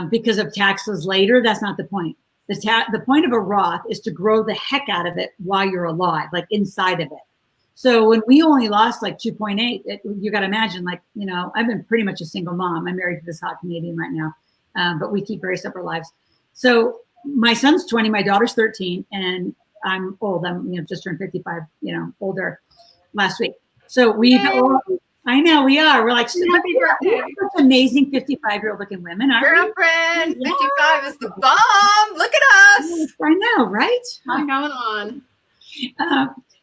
because of taxes later, that's not the point. The point of a Roth is to grow the heck out of it while you're alive, like inside of it. So when we only lost like 2.8, you got to imagine, like, you know, I've been pretty much a single mom. I'm married to this hot Canadian right now, but we keep very separate lives. So my son's 20, my daughter's 13, and I'm old. I'm, you know, just turned 55, you know, older last week. So I know we are. We're like, Happy birthday. such amazing 55-year-old looking women, aren't we? Girlfriend, 55 is the bomb. Look at us. I know, right? What's going on?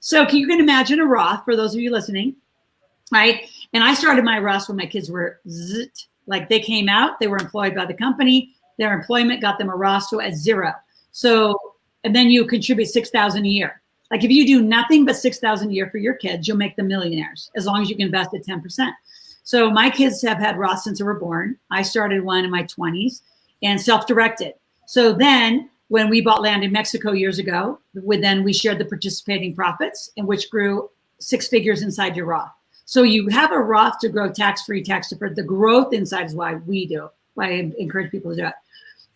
So you can imagine a Roth, for those of you listening, right? And I started my Roth when my kids were like they came out, they were employed by the company, their employment got them a Roth at 0. So, and then you contribute $6,000 a year. Like if you do nothing but $6,000 a year for your kids, you'll make them millionaires as long as you can invest at 10%. So my kids have had Roth since they were born. I started one in my 20s and self-directed. So then when we bought land in Mexico years ago, we shared the participating profits, in which grew 6 figures inside your Roth. So you have a Roth to grow tax-free, tax-deferred. The growth inside is why we do. Why I encourage people to do it.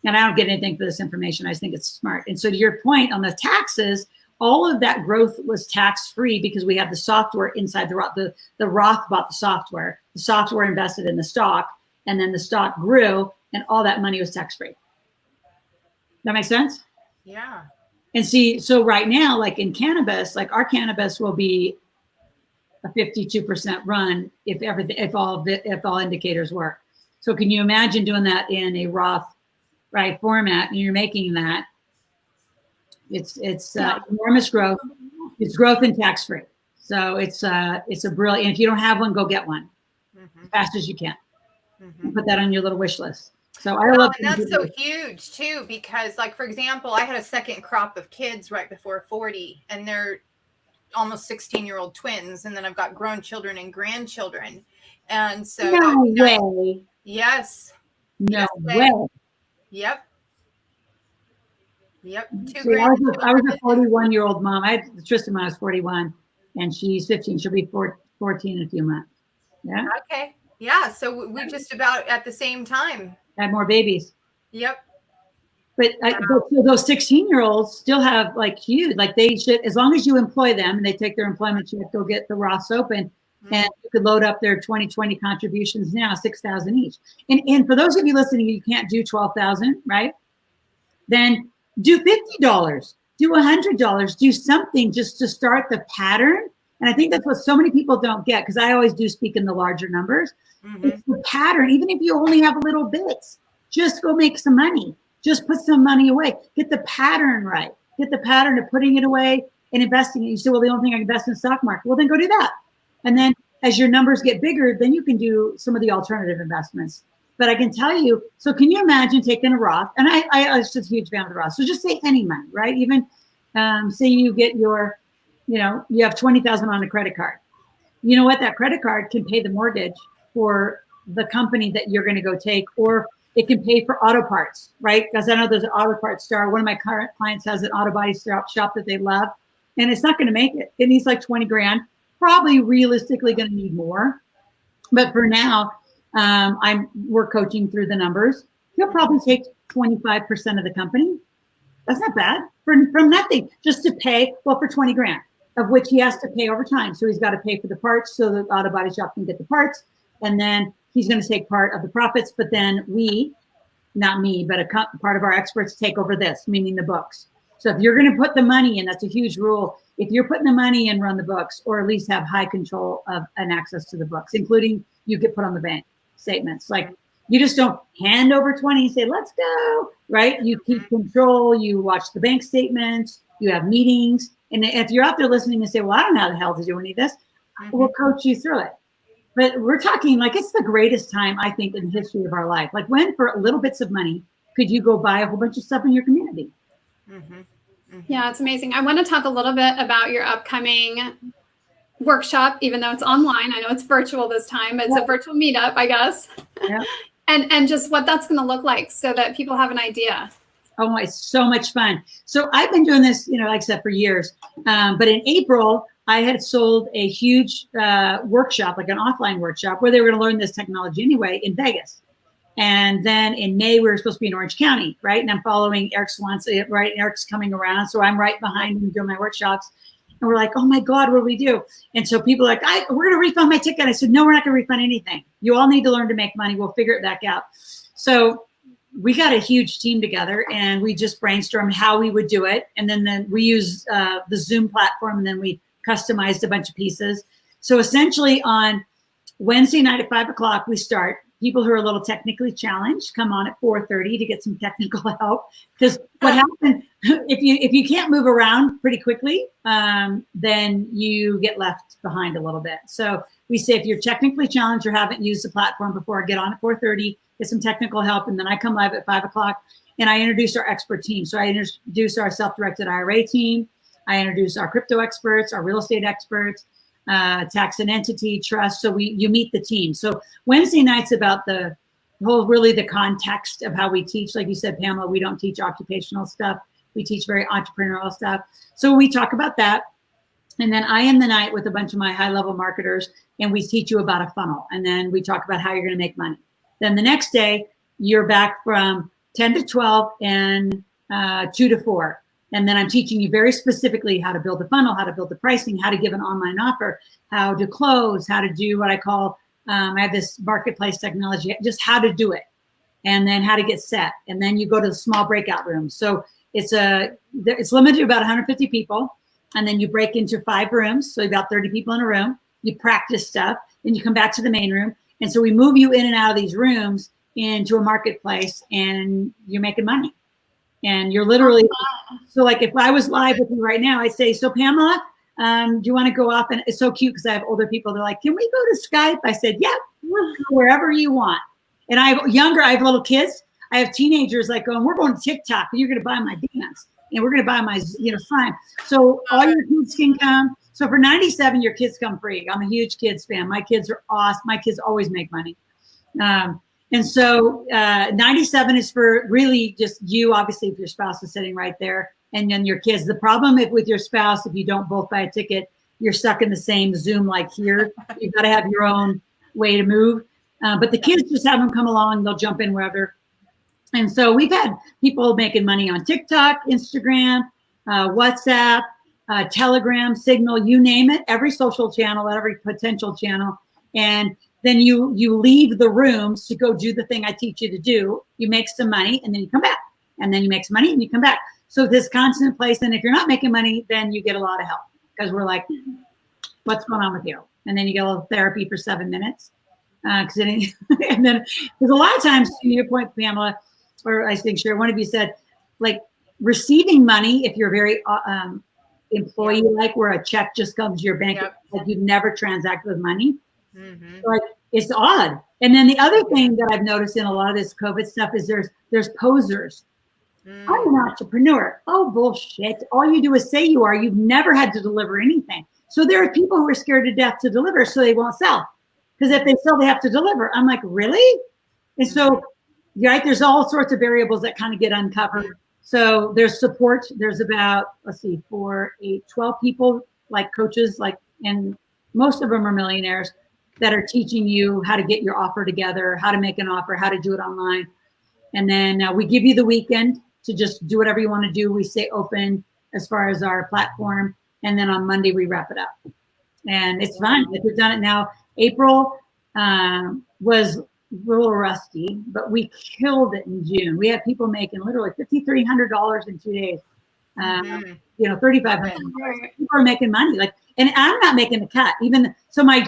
And I don't get anything for this information. I just think it's smart. And so to your point on the taxes, all of that growth was tax-free because we have the software inside the Roth. The Roth bought the software invested in the stock, and then the stock grew, and all that money was tax-free. That makes sense? Yeah. And see, so right now, like in cannabis, like our cannabis will be a 52% run if all indicators work. So can you imagine doing that in a Roth, right, format, and you're making that? It's enormous growth. It's growth and tax-free. So it's a brilliant. If you don't have one, go get one as fast as you can. Put that on your little wish list. So I love. And that's so huge too, because like, for example, I had a second crop of kids right before 40, and they're almost 16-year-old twins. And then I've got grown children and grandchildren. And so. No way. Yes. No way. Yep. Yep. See, I was a 41-year-old mom. I had Tristan when I was 41, and she's 15. She'll be 14 in a few months. Yeah. Okay. Yeah. So we just about at the same time had more babies. Yep. But so those 16-year-olds still have like huge, like they should, as long as you employ them and they take their employment check, go get the Roths open, and you could load up their 2020 contributions now, $6,000 each. And for those of you listening, you can't do $12,000, right? Then do $50, do $100, do something just to start the pattern. And I think that's what so many people don't get, because I always do speak in the larger numbers. It's the pattern. Even if you only have a little bits, just go make some money. Just put some money away. Get the pattern right. Get the pattern of putting it away and investing it. You say, well, the only thing I can invest in the stock market. Well, then go do that. And then as your numbers get bigger, then you can do some of the alternative investments. But I can tell you, so can you imagine taking a Roth? And I was just a huge fan of the Roth. So just say any money, right? Even say you get your, you have $20,000 on a credit card. You know what? That credit card can pay the mortgage for the company that you're going to go take, or it can pay for auto parts, right? Because I know there's an auto parts store. One of my current clients has an auto body shop that they love, and it's not going to make it. It needs like 20 grand. Probably realistically going to need more. But for now, we're coaching through the numbers. He'll probably take 25% of the company. That's not bad from nothing, just to pay, well, for 20 grand, of which he has to pay over time. So he's got to pay for the parts so the auto body shop can get the parts. And then he's going to take part of the profits. But then not me, but part of our experts take over this, meaning the books. So if you're going to put the money in, that's a huge rule. If you're putting the money in, run the books, or at least have high control of and access to the books, including you get put on the bank statements. Like you just don't hand over 20 and say, let's go, right? You keep control, you watch the bank statements, you have meetings. And if you're out there listening and say, well, I don't know how the hell to do any of this, we'll coach you through it. But we're talking like it's the greatest time, I think, in the history of our life. Like when for little bits of money, could you go buy a whole bunch of stuff in your community? Yeah, it's amazing. I want to talk a little bit about your upcoming workshop, even though it's online. I know it's virtual this time, but it's a virtual meetup, I guess. Yeah. And just what that's going to look like so that people have an idea. Oh, it's so much fun. So I've been doing this, like I said, for years. But in April, I had sold a huge workshop, like an offline workshop, where they were going to learn this technology anyway in Vegas. And then in May, we were supposed to be in Orange County, right? And I'm following Eric Swanson, right? And Eric's coming around. So I'm right behind him doing my workshops. And we're like, oh my God, what do we do? And so people are like, we're going to refund my ticket. I said, no, we're not going to refund anything. You all need to learn to make money. We'll figure it back out. So we got a huge team together and we just brainstormed how we would do it. And then we use the Zoom platform, and then we customized a bunch of pieces. So essentially on Wednesday night at 5 o'clock, we start. People who are a little technically challenged come on at 4:30 to get some technical help. Because what happens if you can't move around pretty quickly, then you get left behind a little bit. So we say if you're technically challenged or haven't used the platform before, get on at 4:30, get some technical help, and then I come live at 5 o'clock and I introduce our expert team. So I introduce our self-directed IRA team. I introduce our crypto experts, our real estate experts, tax and entity, trust. So you meet the team. So Wednesday night's about the whole, really the context of how we teach. Like you said, Pamela, we don't teach occupational stuff. We teach very entrepreneurial stuff. So we talk about that. And then I end the night with a bunch of my high-level marketers, and we teach you about a funnel. And then we talk about how you're going to make money. Then the next day, you're back from 10 to 12 and 2 to 4. And then I'm teaching you very specifically how to build a funnel, how to build the pricing, how to give an online offer, how to close, how to do what I call, I have this marketplace technology, just how to do it, and then how to get set. And then you go to the small breakout rooms. So it's limited to about 150 people. And then you break into 5 rooms. So about 30 people in a room, you practice stuff, then you come back to the main room. And so we move you in and out of these rooms into a marketplace, and you're making money. And you're literally, so like if I was live with you right now, I'd say, so Pamela, do you want to go off? And it's so cute because I have older people. They're like, can we go to Skype? I said, yeah, wherever you want. And I have little kids. I have teenagers like going, we're going to TikTok and you're going to buy my dance and we're going to buy my, sign. So all your kids can come. So for 97, your kids come free. I'm a huge kids fan. My kids are awesome. My kids always make money. And so 97 is for really just you, obviously, if your spouse is sitting right there, and then your kids. The problem with your spouse, if you don't both buy a ticket, you're stuck in the same Zoom like here. You've got to have your own way to move. But the kids, just have them come along. They'll jump in wherever. And so we've had people making money on TikTok, Instagram, WhatsApp, Telegram, Signal, you name it, every social channel, every potential channel. And then you leave the rooms to go do the thing I teach you to do. You make some money and then you come back, and then you make some money and you come back. So this constant place. And if you're not making money, then you get a lot of help, because we're like, what's going on with you? And then you get a little therapy for 7 minutes. And then there's a lot of times, to your point, Pamela, or I think sure, one of you said, like, receiving money, if you're very employee, like where a check just comes to your bank, like you've never transacted with money. Mm-hmm. Like, it's odd. And then the other thing that I've noticed in a lot of this COVID stuff is there's posers. I'm an entrepreneur. Oh, bullshit. All you do is say you are. You've never had to deliver anything. So there are people who are scared to death to deliver, so they won't sell. Because if they sell, they have to deliver. I'm like, really? And so, right, there's all sorts of variables that kind of get uncovered. So there's support. There's about, 4, 8, 12 people, like coaches, and most of them are millionaires, that are teaching you how to get your offer together, how to make an offer, how to do it online. And then we give you the weekend to just do whatever you want to do. We stay open as far as our platform. And then on Monday, we wrap it up. And it's fun. Like, we've done it now. April was a little rusty, but we killed it in June. We had people making literally $5,300 in 2 days. $3,500. People are making money. And I'm not making the cut. Even so, my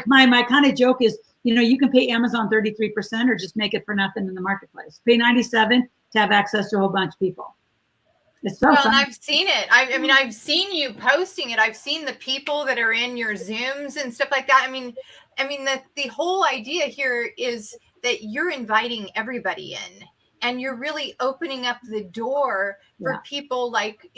kind of joke is, you can pay Amazon 33% or just make it for nothing in the marketplace. Pay 97 to have access to a whole bunch of people. It's so fun. And I've seen it. I mean, I've seen you posting it. I've seen the people that are in your Zooms and stuff like that. I mean, the whole idea here is that you're inviting everybody in, and you're really opening up the door for people like,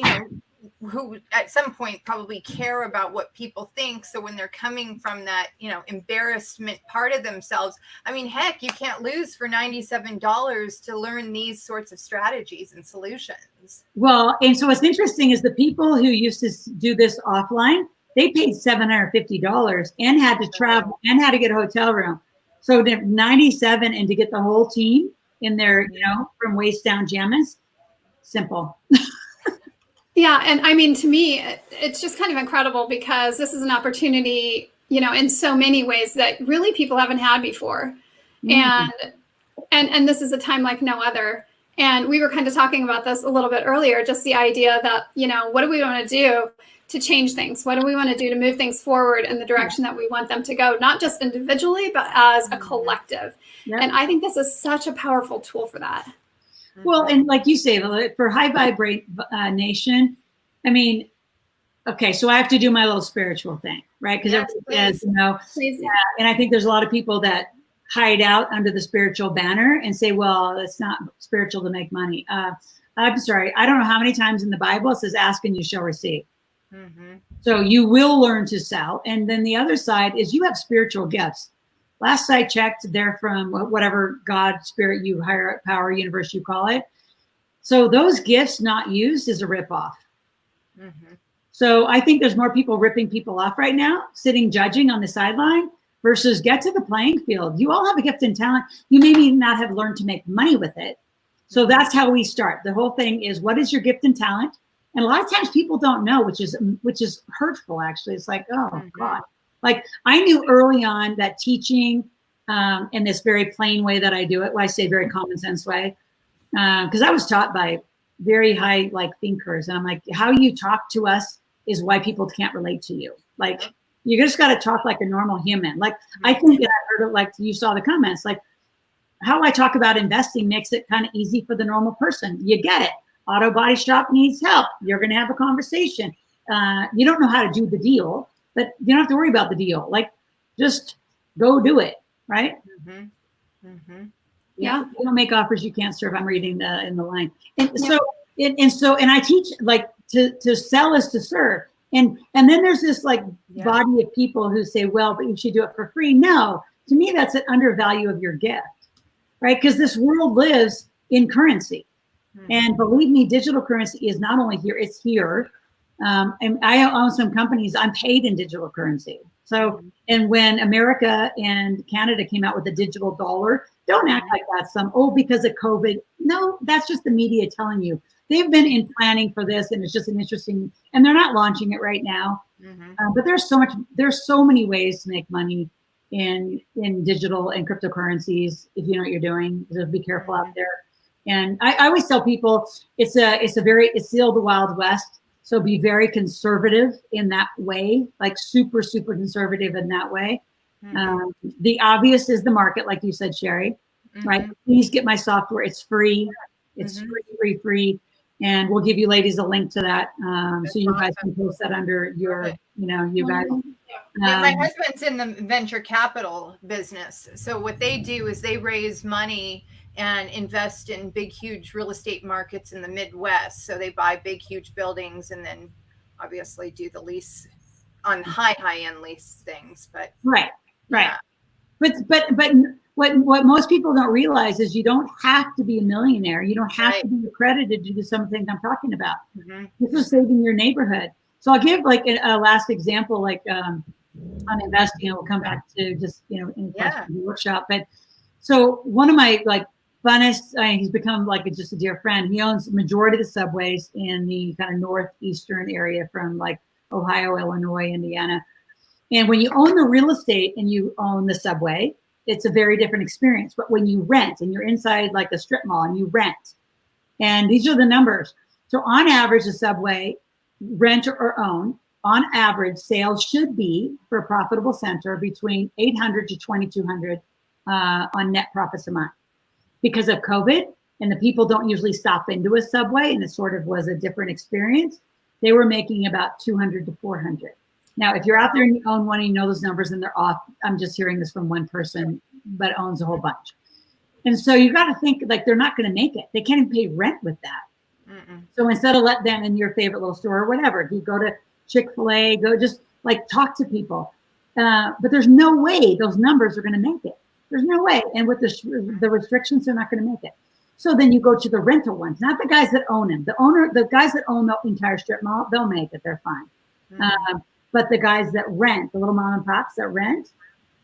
who at some point probably care about what people think. So when they're coming from that, embarrassment part of themselves, I mean, heck, you can't lose for $97 to learn these sorts of strategies and solutions. Well, and so what's interesting is the people who used to do this offline, they paid $750 and had to travel and had to get a hotel room. So to 97 and to get the whole team in there, from waist down jammies, simple. Yeah. And I mean, to me, it's just kind of incredible because this is an opportunity, in so many ways that really people haven't had before. And this is a time like no other. And we were kind of talking about this a little bit earlier, just the idea that, what do we want to do to change things? What do we want to do to move things forward in the direction that we want them to go, not just individually, but as a collective? Yep. And I think this is such a powerful tool for that. Well, and like you say, for high vibrate nation, I mean, okay, so I have to do my little spiritual thing, right? Because everybody says, and I think there's a lot of people that hide out under the spiritual banner and say, well, it's not spiritual to make money. I'm sorry. I don't know how many times in the Bible it says, ask and you shall receive. Mm-hmm. So you will learn to sell. And then the other side is you have spiritual gifts. Last I checked, they're from whatever God, spirit, you, higher power, universe, you call it. So those gifts not used is a ripoff. Mm-hmm. So I think there's more people ripping people off right now, sitting judging on the sideline, versus get to the playing field. You all have a gift and talent. You maybe not have learned to make money with it. So that's how we start. The whole thing is, what is your gift and talent? And a lot of times people don't know, which is hurtful, actually. It's like, oh, God. Like I knew early on that teaching in this very plain way that I do it, well, I say very common sense way, because I was taught by very high thinkers. And I'm like, how you talk to us is why people can't relate to you. Like, you just got to talk like a normal human. Like, I think that I heard it, like you saw the comments, like how I talk about investing makes it kind of easy for the normal person. You get it. Auto body shop needs help. You're going to have a conversation. You don't know how to do the deal, but you don't have to worry about the deal. Like, just go do it. Right. Mm-hmm. Mm-hmm. Yeah. You don't make offers you can't serve. I'm reading in the line. And so I teach like to sell is to serve. And then there's this body of people who say, well, but you should do it for free. No, to me, that's an undervalue of your gift, right? Because this world lives in currency. Mm-hmm. And believe me, digital currency is not only here, it's here. And I own some companies, I'm paid in digital currency. So, and when America and Canada came out with a digital dollar, don't act like that's because of COVID. No, that's just the media telling you. They've been in planning for this, and it's just an interesting, and they're not launching it right now. Mm-hmm. But there's so many ways to make money in digital and cryptocurrencies if you know what you're doing. So be careful out there. And I always tell people it's still the Wild West. So be very conservative in that way, like super, super conservative in that way. Mm-hmm. The obvious is the market, like you said, Sherry, right? Please get my software. It's free. It's free. And we'll give you ladies a link to that. So you guys can post that under your, you guys. My husband's in the venture capital business. So what they do is they raise money and invest in big, huge real estate markets in the Midwest. So they buy big, huge buildings and then obviously do the lease on high-end lease things. But right. Yeah. But what most people don't realize is you don't have to be a millionaire. You don't have to be accredited to do some things I'm talking about. Mm-hmm. This is saving your neighborhood. So I'll give a last example, on investing, and we'll come back to just, in the workshop. But so one of my funnest, he's become just a dear friend. He owns the majority of the subways in the kind of northeastern area from Ohio, Illinois, Indiana. And when you own the real estate and you own the subway, it's a very different experience. But when you rent and you're inside a strip mall and you rent, and these are the numbers. So on average, the subway, rent or own, on average, sales should be for a profitable center between $800 to $2,200 on net profits a month. Because of COVID and the people don't usually stop into a subway, and it sort of was a different experience, they were making about $200 to $400. Now, if you're out there and you own one and you know those numbers and they're off, I'm just hearing this from one person, but owns a whole bunch. And so you got to think they're not going to make it. They can't even pay rent with that. Mm-mm. So instead of let them in your favorite little store or whatever, if you go to Chick-fil-A, go just talk to people. But there's no way those numbers are going to make it. There's no way. And with the restrictions, they're not going to make it. So then you go to the rental ones, not the guys that own them. The guys that own the entire strip mall, they'll make it. They're fine. Mm-hmm. But the guys that rent, the little mom and pops that rent,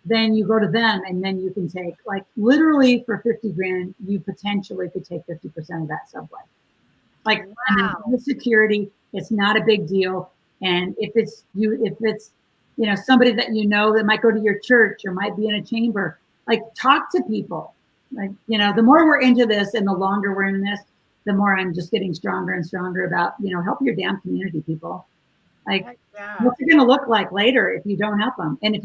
then you go to them, and then you can take, like, literally for 50 grand, you potentially could take 50% of that subway. Like, wow. I mean, the security, it's not a big deal. And if it's somebody that that might go to your church or might be in a chamber, like, talk to people. Like, the more we're into this and the longer we're in this, the more I'm just getting stronger and stronger about, help your damn community, people. Like, what's it going to look like later if you don't help them? And if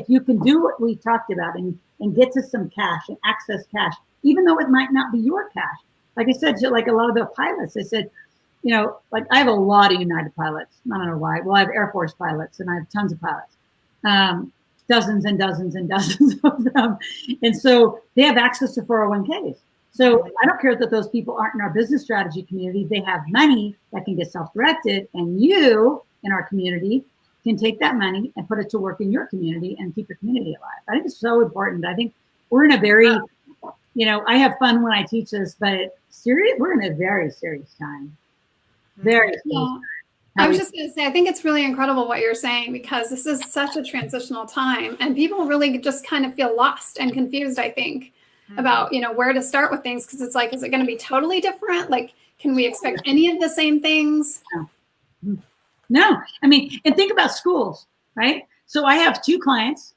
you can do what we talked about and get to some cash and access cash, even though it might not be your cash. Like I said, to like a lot of the pilots, I said, like, I have a lot of United pilots. I don't know why. Well, I have Air Force pilots, and I have tons of pilots, dozens and dozens and dozens of them. And so they have access to 401ks. So I don't care that those people aren't in our business strategy community. They have money that can get self-directed, and you in our community can take that money and put it to work in your community and keep your community alive. I think it's so important. I think we're in a very, I have fun when I teach this, but we're in a very serious time. Very serious time. I was just going to say, I think it's really incredible what you're saying, because this is such a transitional time, and people really just kind of feel lost and confused, I think, about, where to start with things. Because it's like, is it going to be totally different? Like, can we expect any of the same things? No. I mean, and think about schools, right? So I have 2 clients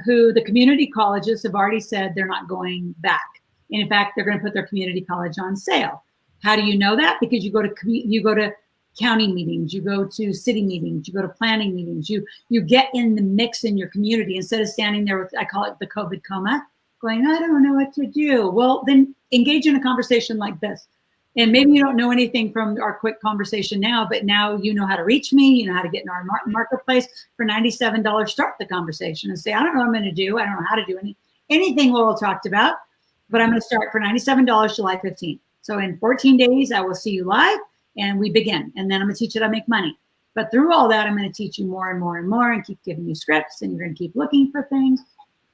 who the community colleges have already said they're not going back. And in fact, they're going to put their community college on sale. How do you know that? Because you go to county meetings, you go to city meetings, you go to planning meetings, you get in the mix in your community instead of standing there with, I call it the COVID coma, going, I don't know what to do. Well, then engage in a conversation like this. And maybe you don't know anything from our quick conversation now, but now you know how to reach me, you know how to get in our marketplace. For $97, start the conversation and say, I don't know what I'm going to do. I don't know how to do anything Laurel talked about, but I'm going to start for $97 July 15th. So in 14 days, I will see you live and we begin. And then I'm going to teach you how to make money. But through all that, I'm going to teach you more and more and more and keep giving you scripts, and you're going to keep looking for things.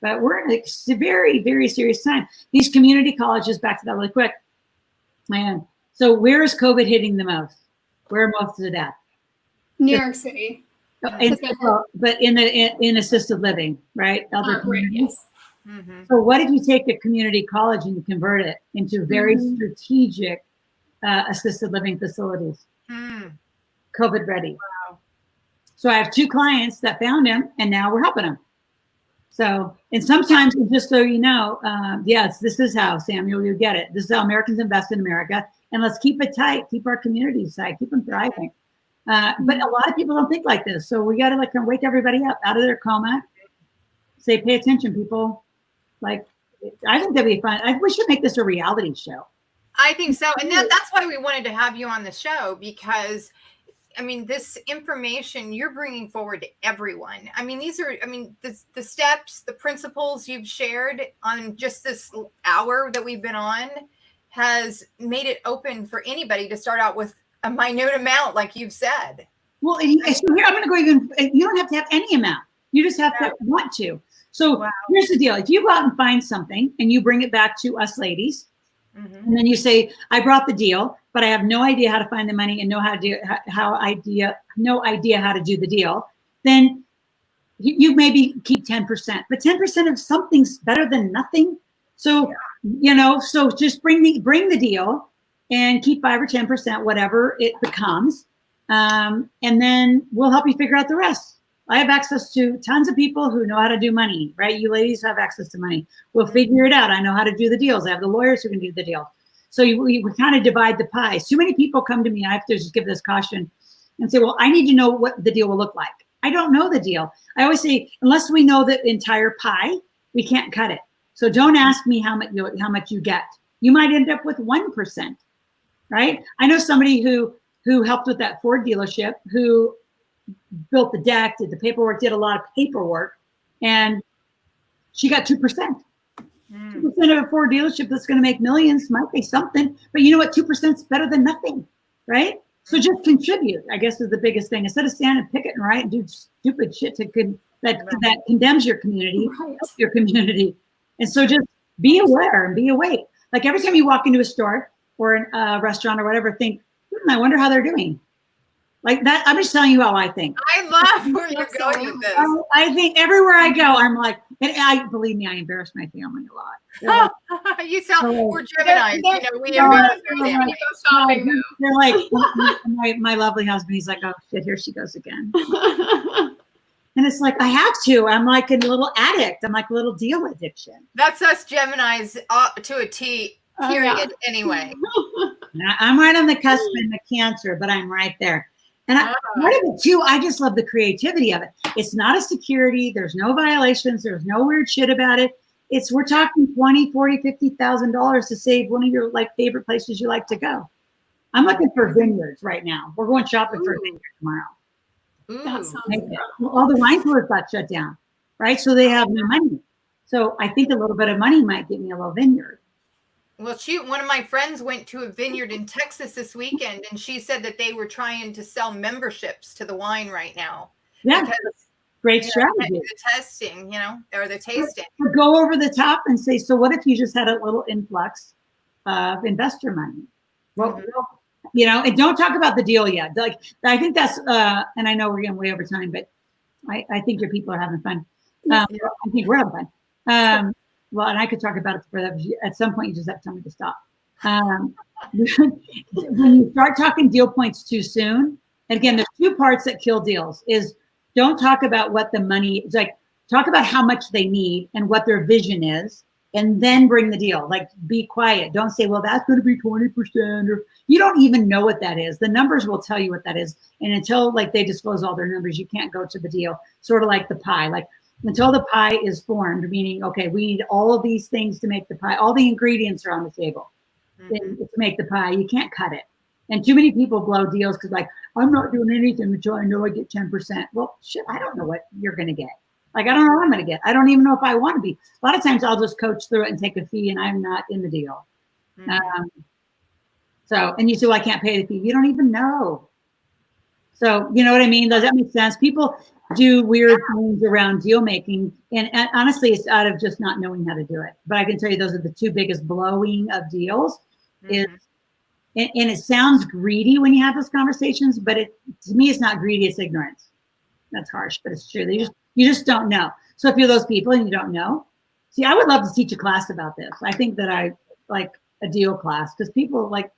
But we're in a very, very serious time. These community colleges, back to that really quick, man. So where is COVID hitting the most? Where are most of the death? New York City. But in assisted living, right? Elder communities. Yes. Mm-hmm. So what if you take a community college and you convert it into very strategic assisted living facilities? COVID ready. Wow. So I have 2 clients that found him, and now we're helping them. So, and sometimes, just so you know, yes, this is how, Samuel, you get it. This is how Americans invest in America. And let's keep it tight, keep our communities tight, keep them thriving. But a lot of people don't think like this. So we got to wake everybody up out of their coma. Say, pay attention, people. Like, I think that'd be fun. We should make this a reality show. I think so. And that's why we wanted to have you on the show, because I mean, this information you're bringing forward to everyone. I mean, these are, the steps, the principles you've shared on just this hour that we've been on has made it open for anybody to start out with a minute amount, like you've said. Well, so here, I'm going to go even, you don't have to have any amount. You just have to want to. So here's the deal. If you go out and find something and you bring it back to us ladies, and then you say, I brought the deal, but I have no idea how to find the money and no idea how to do the deal, then you maybe keep 10%, but 10% of something's better than nothing. So, so just bring the deal and keep 5 or 10%, whatever it becomes. And then we'll help you figure out the rest. I have access to tons of people who know how to do money, right? You ladies have access to money. We'll figure it out. I know how to do the deals. I have the lawyers who can do the deal. So we kind of divide the pie. Too many people come to me. I have to just give this caution and say, well, I need to know what the deal will look like. I don't know the deal. I always say, unless we know the entire pie, we can't cut it. So don't ask me how much you get. You might end up with 1%, right? I know somebody who helped with that Ford dealership, who built the deck, did the paperwork, did a lot of paperwork, and she got 2%. 2% of a Ford dealership that's going to make millions might be something, but you know what? 2% is better than nothing, right? So just contribute, I guess, is the biggest thing. Instead of standing picket and right and do stupid shit that condemns your community, your community. And so just be aware and be awake. Like every time you walk into a store or a restaurant or whatever, think, I wonder how they're doing. Like that, I'm just telling you how I think. I love where you're going with this. I think everywhere I go, I'm like, and believe me, I embarrass my family a lot. You sound, we're Gemini, we embarrass our family. They're like, my lovely husband, he's like, oh shit, here she goes again. And it's like, I have to. I'm like a little addict. I'm like a little deal addiction. That's us Geminis to a T, period, anyway. I'm right on the cusp of the Cancer, but I'm right there. And part of it too, I just love the creativity of it. It's not a security. There's no violations. There's no weird shit about it. We're talking $20,000, $40,000, $50,000 to save one of your like favorite places you like to go. I'm looking for vineyards right now. We're going shopping for a vineyard tomorrow. That sounds good. All the wine tours got shut down, right? So they have no money. So I think a little bit of money might get me a little vineyard. Well, shoot, one of my friends went to a vineyard in Texas this weekend, and she said that they were trying to sell memberships to the wine right now. Yeah, great strategy. The testing, or the tasting. Go over the top and say, so what if you just had a little influx of investor money? Well, and don't talk about the deal yet. Like, I think that's, and I know we're getting way over time, but I think your people are having fun. I think we're having fun. Well, and I could talk about it forever. At some point, you just have to tell me to stop. When you start talking deal points too soon, and again, there's two parts that kill deals, is don't talk about what the money is like. Talk about how much they need and what their vision is, and then bring the deal. Like, be quiet. Don't say, well, that's going to be 20%, or you don't even know what that is. The numbers will tell you what that is. And until like they disclose all their numbers, you can't go to the deal. Sort of like the pie. Like, until the pie is formed, meaning, okay, we need all of these things to make the pie. All the ingredients are on the table to make the pie. You can't cut it. And too many people blow deals because like, I'm not doing anything until I know I get 10%. Well, shit, I don't know what you're going to get. Like, I don't know what I'm going to get. I don't even know if I want to be. A lot of times I'll just coach through it and take a fee and I'm not in the deal. And you say, well, I can't pay the fee. You don't even know. So, you know what I mean? Does that make sense? People do weird things around deal making. And honestly, it's out of just not knowing how to do it. But I can tell you those are the two biggest blowing of deals. And it sounds greedy when you have those conversations, but to me, it's not greedy, it's ignorance. That's harsh, but it's true. You just don't know. So if you're those people and you don't know, see, I would love to teach a class about this. I think that I like a deal class because people like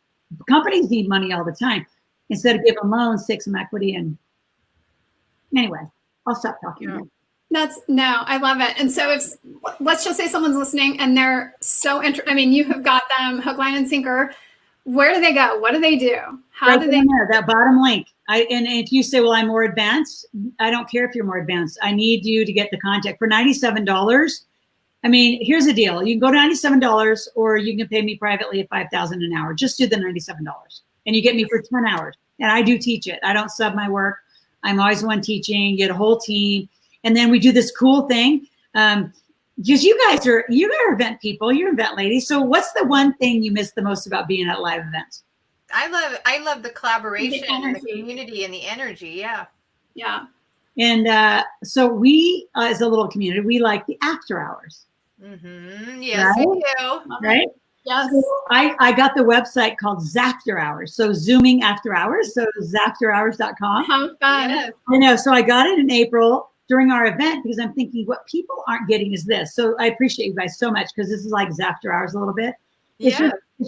companies need money all the time. Instead of giving loans, take some equity. And anyway, I'll stop talking. I love it. And so let's just say someone's listening and they're so interested. I mean, you have got them hook, line, and sinker. Where do they go? What do they do? How do they? That bottom link. And if you say, well, I'm more advanced, I don't care if you're more advanced. I need you to get the contact for $97. I mean, here's the deal. You can go to $97 or you can pay me privately at $5,000 an hour. Just do the $97 and you get me for 10 hours. And I do teach it. I don't sub my work. I'm always the one teaching, get a whole team. And then we do this cool thing. Because you guys are event people, you're event ladies. So what's the one thing you miss the most about being at live events? I love the collaboration and the community and the energy. Yeah. Yeah. And so we, as a little community, we like the after hours. Yes, right? We do. Right? Yes. So I got the website called Zafter Hours. So Zooming After Hours. So zafterhours.com. How fun. Yes. I know. So I got it in April during our event because I'm thinking what people aren't getting is this. So I appreciate you guys so much because this is like Zafter Hours a little bit. It's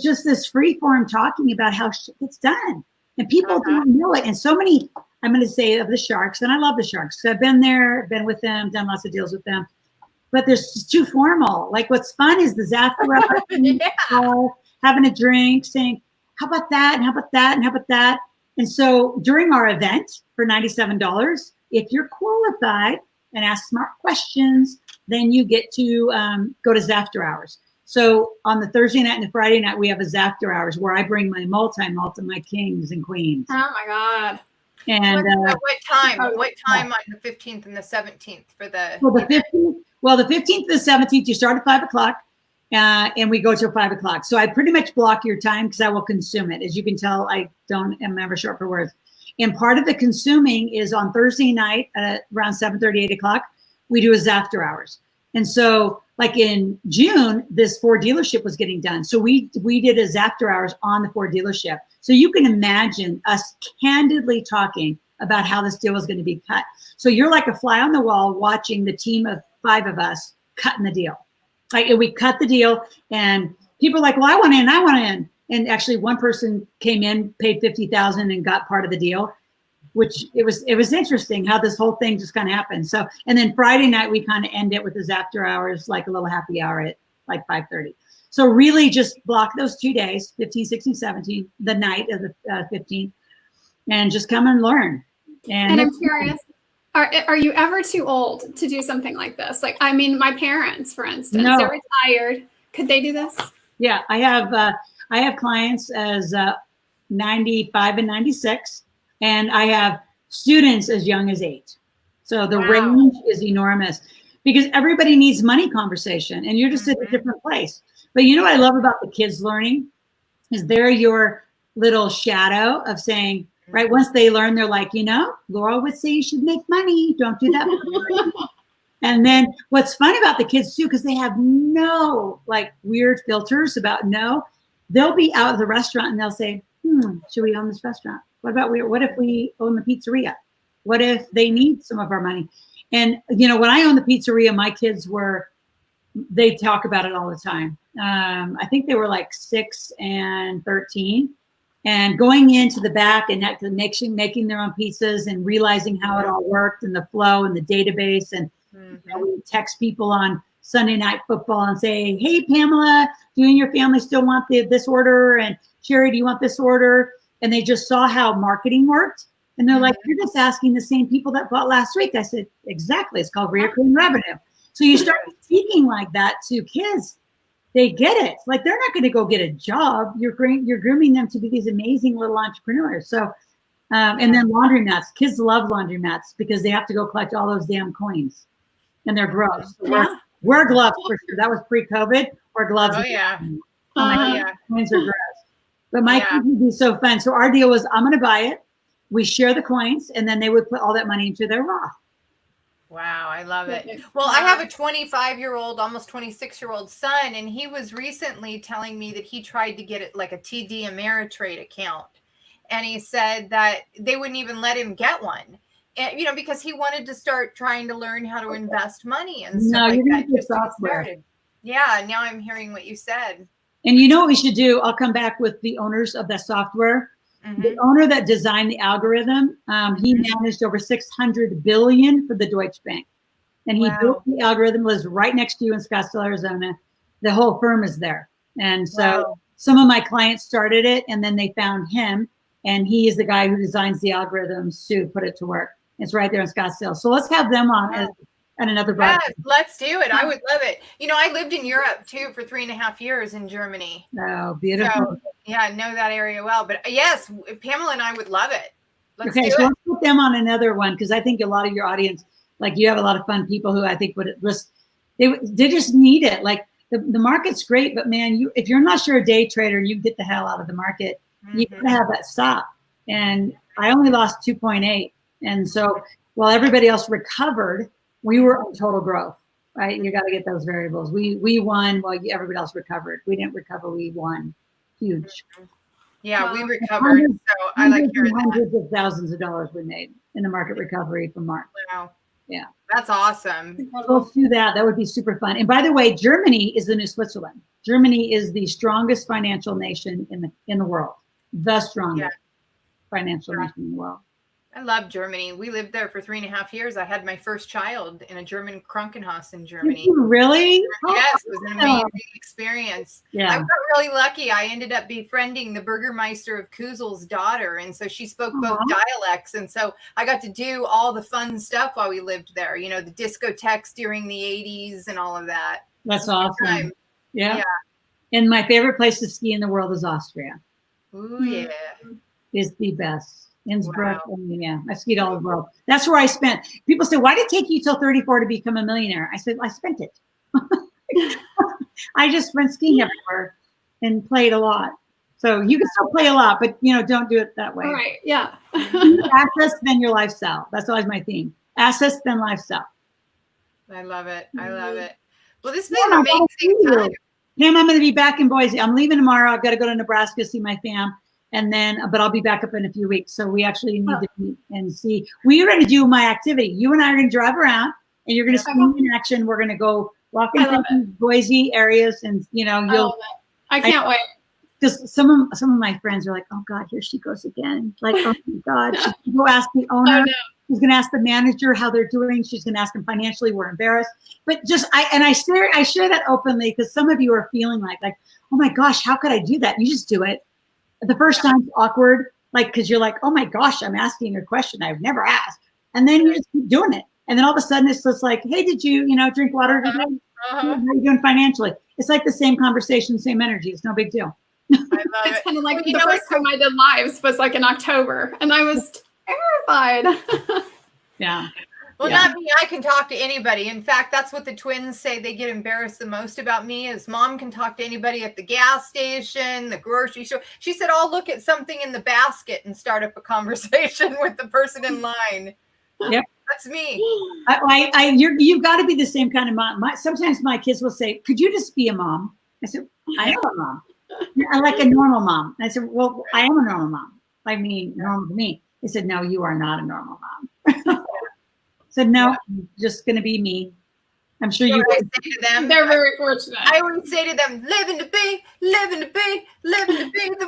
just this free form talking about how shit gets done. And people don't know it. And so many, I'm going to say, of the sharks, and I love the sharks. So I've been there, been with them, done lots of deals with them. But they're just too formal. Like what's fun is the Zafter Hour, having a drink, saying, how about that? And how about that? And how about that? And so during our event for $97, if you're qualified and ask smart questions, then you get to go to Zafter Hours. So on the Thursday night and the Friday night, we have a Zafter Hours where I bring my my kings and queens. Oh my God. And what time on the 15th and the 17th for the the 15th and the 17th, you start at 5 o'clock and we go till 5 o'clock. So I pretty much block your time because I will consume it. As you can tell, I'm never short for words. And part of the consuming is on Thursday night at around 7:30, 8 o'clock, we do a Zafter Hours. And so like in June, this Ford dealership was getting done. So we did his after hours on the Ford dealership. So you can imagine us candidly talking about how this deal was going to be cut. So you're like a fly on the wall watching the team of 5 of us cutting the deal. Like we cut the deal and people are like, well, I want in. And actually one person came in, paid $50,000 and got part of the deal, which it was interesting how this whole thing just kind of happened. So, and then Friday night, we kind of end it with his after hours, like a little happy hour at like 5:30. So really just block those 2 days, 15, 16, 17, the night of the 15th, and just come and learn. And I'm curious, are you ever too old to do something like this? Like, I mean, my parents, for instance, No. they're retired. Could they do this? Yeah, I have clients as 95 and 96, and I have students as young as 8. So the range is enormous because everybody needs money conversation, and you're just at a different place. But you know what I love about the kids learning is they're your little shadow of saying, right, once they learn, they're like, you know, Laurel would say you should make money. Don't do that. And then what's fun about the kids too, because they have no like weird filters about they'll be out of the restaurant and they'll say, should we own this restaurant? What if we own the pizzeria? What if they need some of our money? And, you know, when I owned the pizzeria, my kids they talk about it all the time. I think they were like 6 and 13. And going into the back and making their own pizzas and realizing how it all worked and the flow and the database. And you know, we text people on Sunday Night Football and say, hey, Pamela, do you and your family still want this order? And Sherry, do you want this order? And they just saw how marketing worked. And they're like, you're just asking the same people that bought last week. I said, exactly. It's called recurring revenue. So you start speaking like that to kids. They get it. Like they're not going to go get a job. You're grooming them to be these amazing little entrepreneurs. So, and then laundromats. Kids love laundromats because they have to go collect all those damn coins, and they're gross. So wear gloves for sure. That was pre-COVID. Wear gloves. Oh yeah. Coins are gross. But my kids would be so fun. So our deal was, I'm going to buy it. We share the coins, and then they would put all that money into their Roth. Wow, I love it. Well, I have a 25-year-old, almost 26-year-old son, and he was recently telling me that he tried to get it like a TD Ameritrade account. And he said that they wouldn't even let him get one. And, you know, because he wanted to start trying to learn how to invest money and stuff like that. Just software. Yeah, now I'm hearing what you said. And you know what we should do? I'll come back with the owners of that software. The owner that designed the algorithm, he managed over 600 billion for the Deutsche Bank. And he built the algorithm, lives right next to you in Scottsdale, Arizona. The whole firm is there. And so some of my clients started it, and then they found him, and he is the guy who designs the algorithms to put it to work. It's right there in Scottsdale. So let's have them on at another broadcast. Yes, let's do it. I would love it. You know, I lived in Europe too for 3.5 years in Germany. Oh, beautiful. So, yeah, I know that area well. But yes, Pamela and I would love it. Let's do so it. let's put them on another one because I think a lot of your audience, like you have a lot of fun people who I think would just, they just need it. Like the market's great, but man, if you're not sure a day trader, you get the hell out of the market. You gotta have that stop. And I only lost 2.8. And so while everybody else recovered, we were on total growth, right? You got to get those variables. We won while everybody else recovered. We didn't recover, we won. Huge. Yeah, we recovered. So I like hearing that. Hundreds of thousands of dollars we made in the market recovery from March. Wow. Yeah. That's awesome. Let's do that. That would be super fun. And by the way, Germany is the new Switzerland. Germany is the strongest financial nation in the world. The strongest financial nation in the world. I love Germany. We lived there for 3.5 years. I had my first child in a German Krankenhaus in Germany. Really? Yes, it was an amazing experience. Yeah. I got really lucky. I ended up befriending the Burgermeister of Kuzel's daughter. And so she spoke both dialects. And so I got to do all the fun stuff while we lived there. You know, the discotheques during the 80s and all of that. That's awesome. Yeah. And my favorite place to ski in the world is Austria. Ooh, yeah. Is the best. Innsbruck. Wow. I've skied all over the world. That's where I spent. People say, why did it take you till 34 to become a millionaire? I said, I spent it. I just went skiing everywhere and played a lot. So you can still play a lot, but don't do it that way. All right. Yeah. Assets, then your lifestyle. That's always my theme. Assets, then lifestyle. I love it. I love it. Well, this has been an amazing time. Pam, I'm going to be back in Boise. I'm leaving tomorrow. I've got to go to Nebraska, see my fam. And then, but I'll be back up in a few weeks. So we actually need to meet and see. We are going to do my activity. You and I are going to drive around and you're going to see me in action. We're going to go walking through Boise areas and, you know, I can't wait. Because some of my friends are like, oh God, here she goes again. Like, oh my God, she's going to ask the owner. Oh, no. She's going to ask the manager how they're doing. She's going to ask them financially. We're embarrassed. But I share that openly because some of you are feeling like, oh my gosh, how could I do that? You just do it. The first time's awkward, like, because you're like, oh my gosh, I'm asking a question I've never asked. And then you just keep doing it. And then all of a sudden it's just like, hey, did you, drink water today? How are you doing financially? It's like the same conversation, same energy. It's no big deal. I love it's kind of like the first time I did lives was like in October and I was terrified. Yeah. Well, not me. I can talk to anybody. In fact, that's what the twins say. They get embarrassed the most about me is mom can talk to anybody at the gas station, the grocery store. She said, I'll look at something in the basket and start up a conversation with the person in line. Yep. That's me. You've got to be the same kind of mom. Sometimes my kids will say, could you just be a mom? I said, I am a mom. I like a normal mom. I said, well, I am a normal mom. I mean, normal to me. They said, no, you are not a normal mom. Said, no, I'm just going to be me. I'm sure you say to them. They're very fortunate. I always say to them, living to be the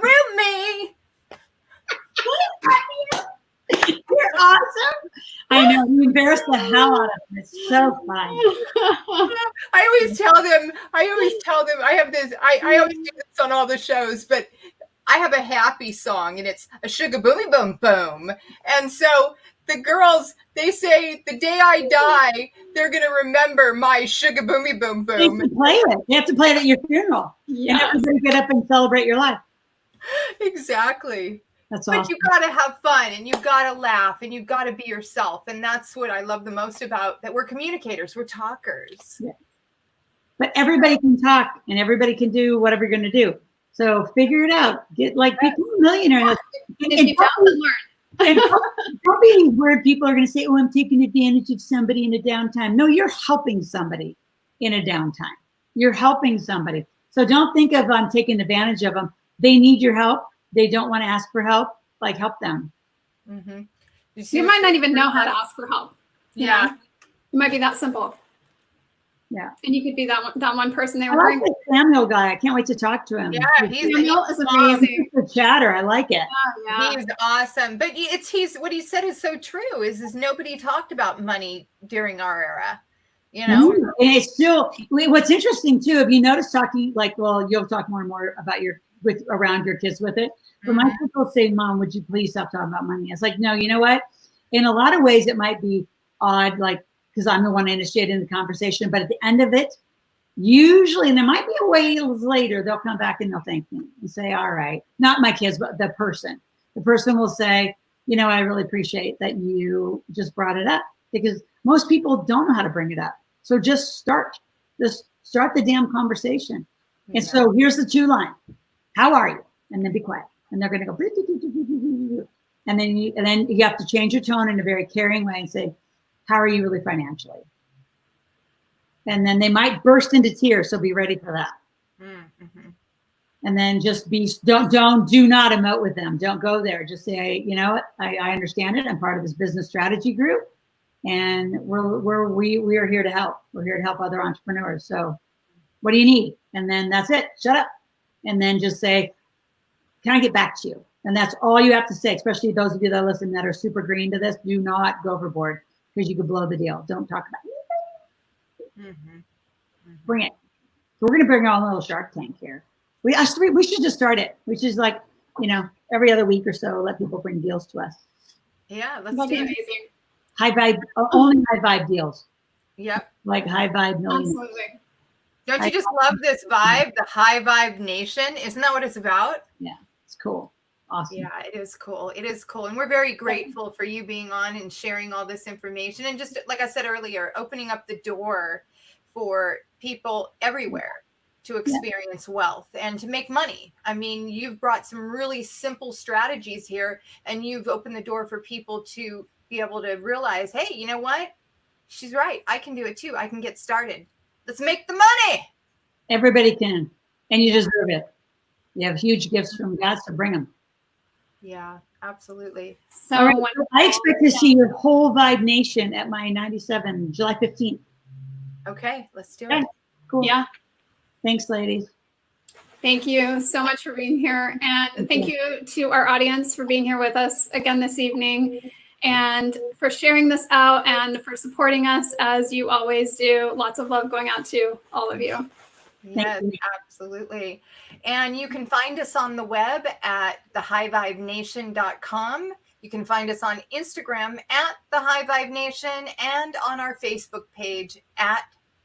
real me. You're awesome. I know. You embarrass the hell out of them. It's so fun. I always tell them, I have this, I always do this on all the shows, but I have a happy song and it's a sugar boomy boom boom. And so the girls, they say the day I die, they're going to remember my sugar boomy boom boom. They play it. They have to play it at your funeral. Yes. And everybody get up and celebrate your life. Exactly. That's awesome. But you got to have fun and you got to laugh and you got to be yourself. And that's what I love the most about that. We're communicators. We're talkers. Yeah. But everybody can talk and everybody can do whatever you're going to do. So figure it out. Become a millionaire. And if you don't, learn. And don't be worried. People are going to say, oh, I'm taking advantage of somebody in a downtime. No, you're helping somebody in a downtime. You're helping somebody. So don't think of I'm taking advantage of them. They need your help. They don't want to ask for help. Like, help them. Mm-hmm. You might not even know how to ask for help. Yeah. It might be that simple. Yeah. And you could be that one person they were I like the Samuel guy. I can't wait to talk to him. Yeah, Samuel is amazing. The chatter. I like it. Yeah. He's awesome. But he's what he said is so true is nobody talked about money during our era. You know? And it's still, what's interesting too, if you notice talking, you'll talk more and more about around your kids with it. But my kids will say, Mom, would you please stop talking about money? It's like, no, you know what? In a lot of ways, it might be odd, because I'm the one initiating the conversation. But at the end of it, usually, and there might be a ways later, they'll come back and they'll thank me and say, all right, not my kids, but the person. The person will say, I really appreciate that you just brought it up, because most people don't know how to bring it up. So just start the damn conversation. And so here's the 2-line. How are you? And then be quiet. And they're going to go, and then you have to change your tone in a very caring way and say, how are you really financially? And then they might burst into tears. So be ready for that. Mm-hmm. And then just do not emote with them. Don't go there. Just say, you know what? I understand it. I'm part of this business strategy group. And we are here to help. We're here to help other entrepreneurs. So what do you need? And then that's it. Shut up. And then just say, can I get back to you? And that's all you have to say, especially those of you that listen that are super green to this. Do not go overboard because you could blow the deal. Don't talk about it. Mm-hmm. Mm-hmm. Bring it. So we're going to bring our own little Shark Tank here. We should just start it. We should every other week or so, let people bring deals to us. Yeah, that's amazing. High vibe, only high vibe deals. Yep. Like high vibe millionaires. Absolutely. Don't you just love this vibe, the high vibe nation? Isn't that what it's about? Yeah, it's cool. Awesome. Yeah, it is cool. It is cool. And we're very grateful for you being on and sharing all this information. And just like I said earlier, opening up the door for people everywhere to experience wealth and to make money. I mean, you've brought some really simple strategies here, and you've opened the door for people to be able to realize, hey, you know what? She's right. I can do it too. I can get started. Let's make the money. Everybody can, and you deserve it. You have huge gifts from God, so bring them. Yeah, absolutely. So All right, wonderful. I expect to see your whole Vibe Nation at my 97, July 15th. Okay, let's do Okay, it. cool. Yeah. Thanks, ladies. Thank you so much for being here. And thank you to our audience for being here with us again this evening and for sharing this out and for supporting us as you always do. Lots of love going out to all of you. Yes, absolutely. And you can find us on the web at thehighvibenation.com. You can find us on Instagram at The High Vibe Nation and on our Facebook page at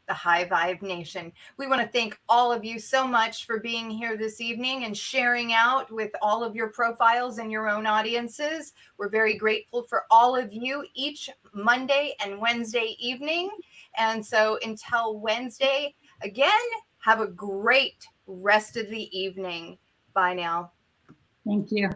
The High Vibe Nation. We want to thank all of you so much for being here this evening and sharing out with all of your profiles and your own audiences. We're very grateful for all of you each Monday and Wednesday evening. And so until Wednesday, again, have a great rest of the evening. Bye now. Thank you.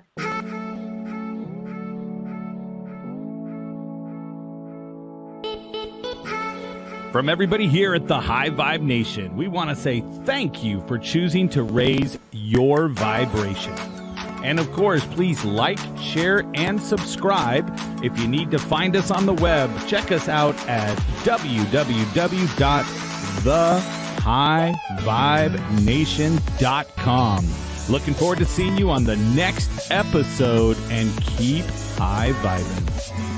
From everybody here at the High Vibe Nation, we want to say thank you for choosing to raise your vibration. And of course, please like, share, and subscribe. If you need to find us on the web, check us out at www.thehighvibenation.com. Looking forward to seeing you on the next episode, and keep high vibing.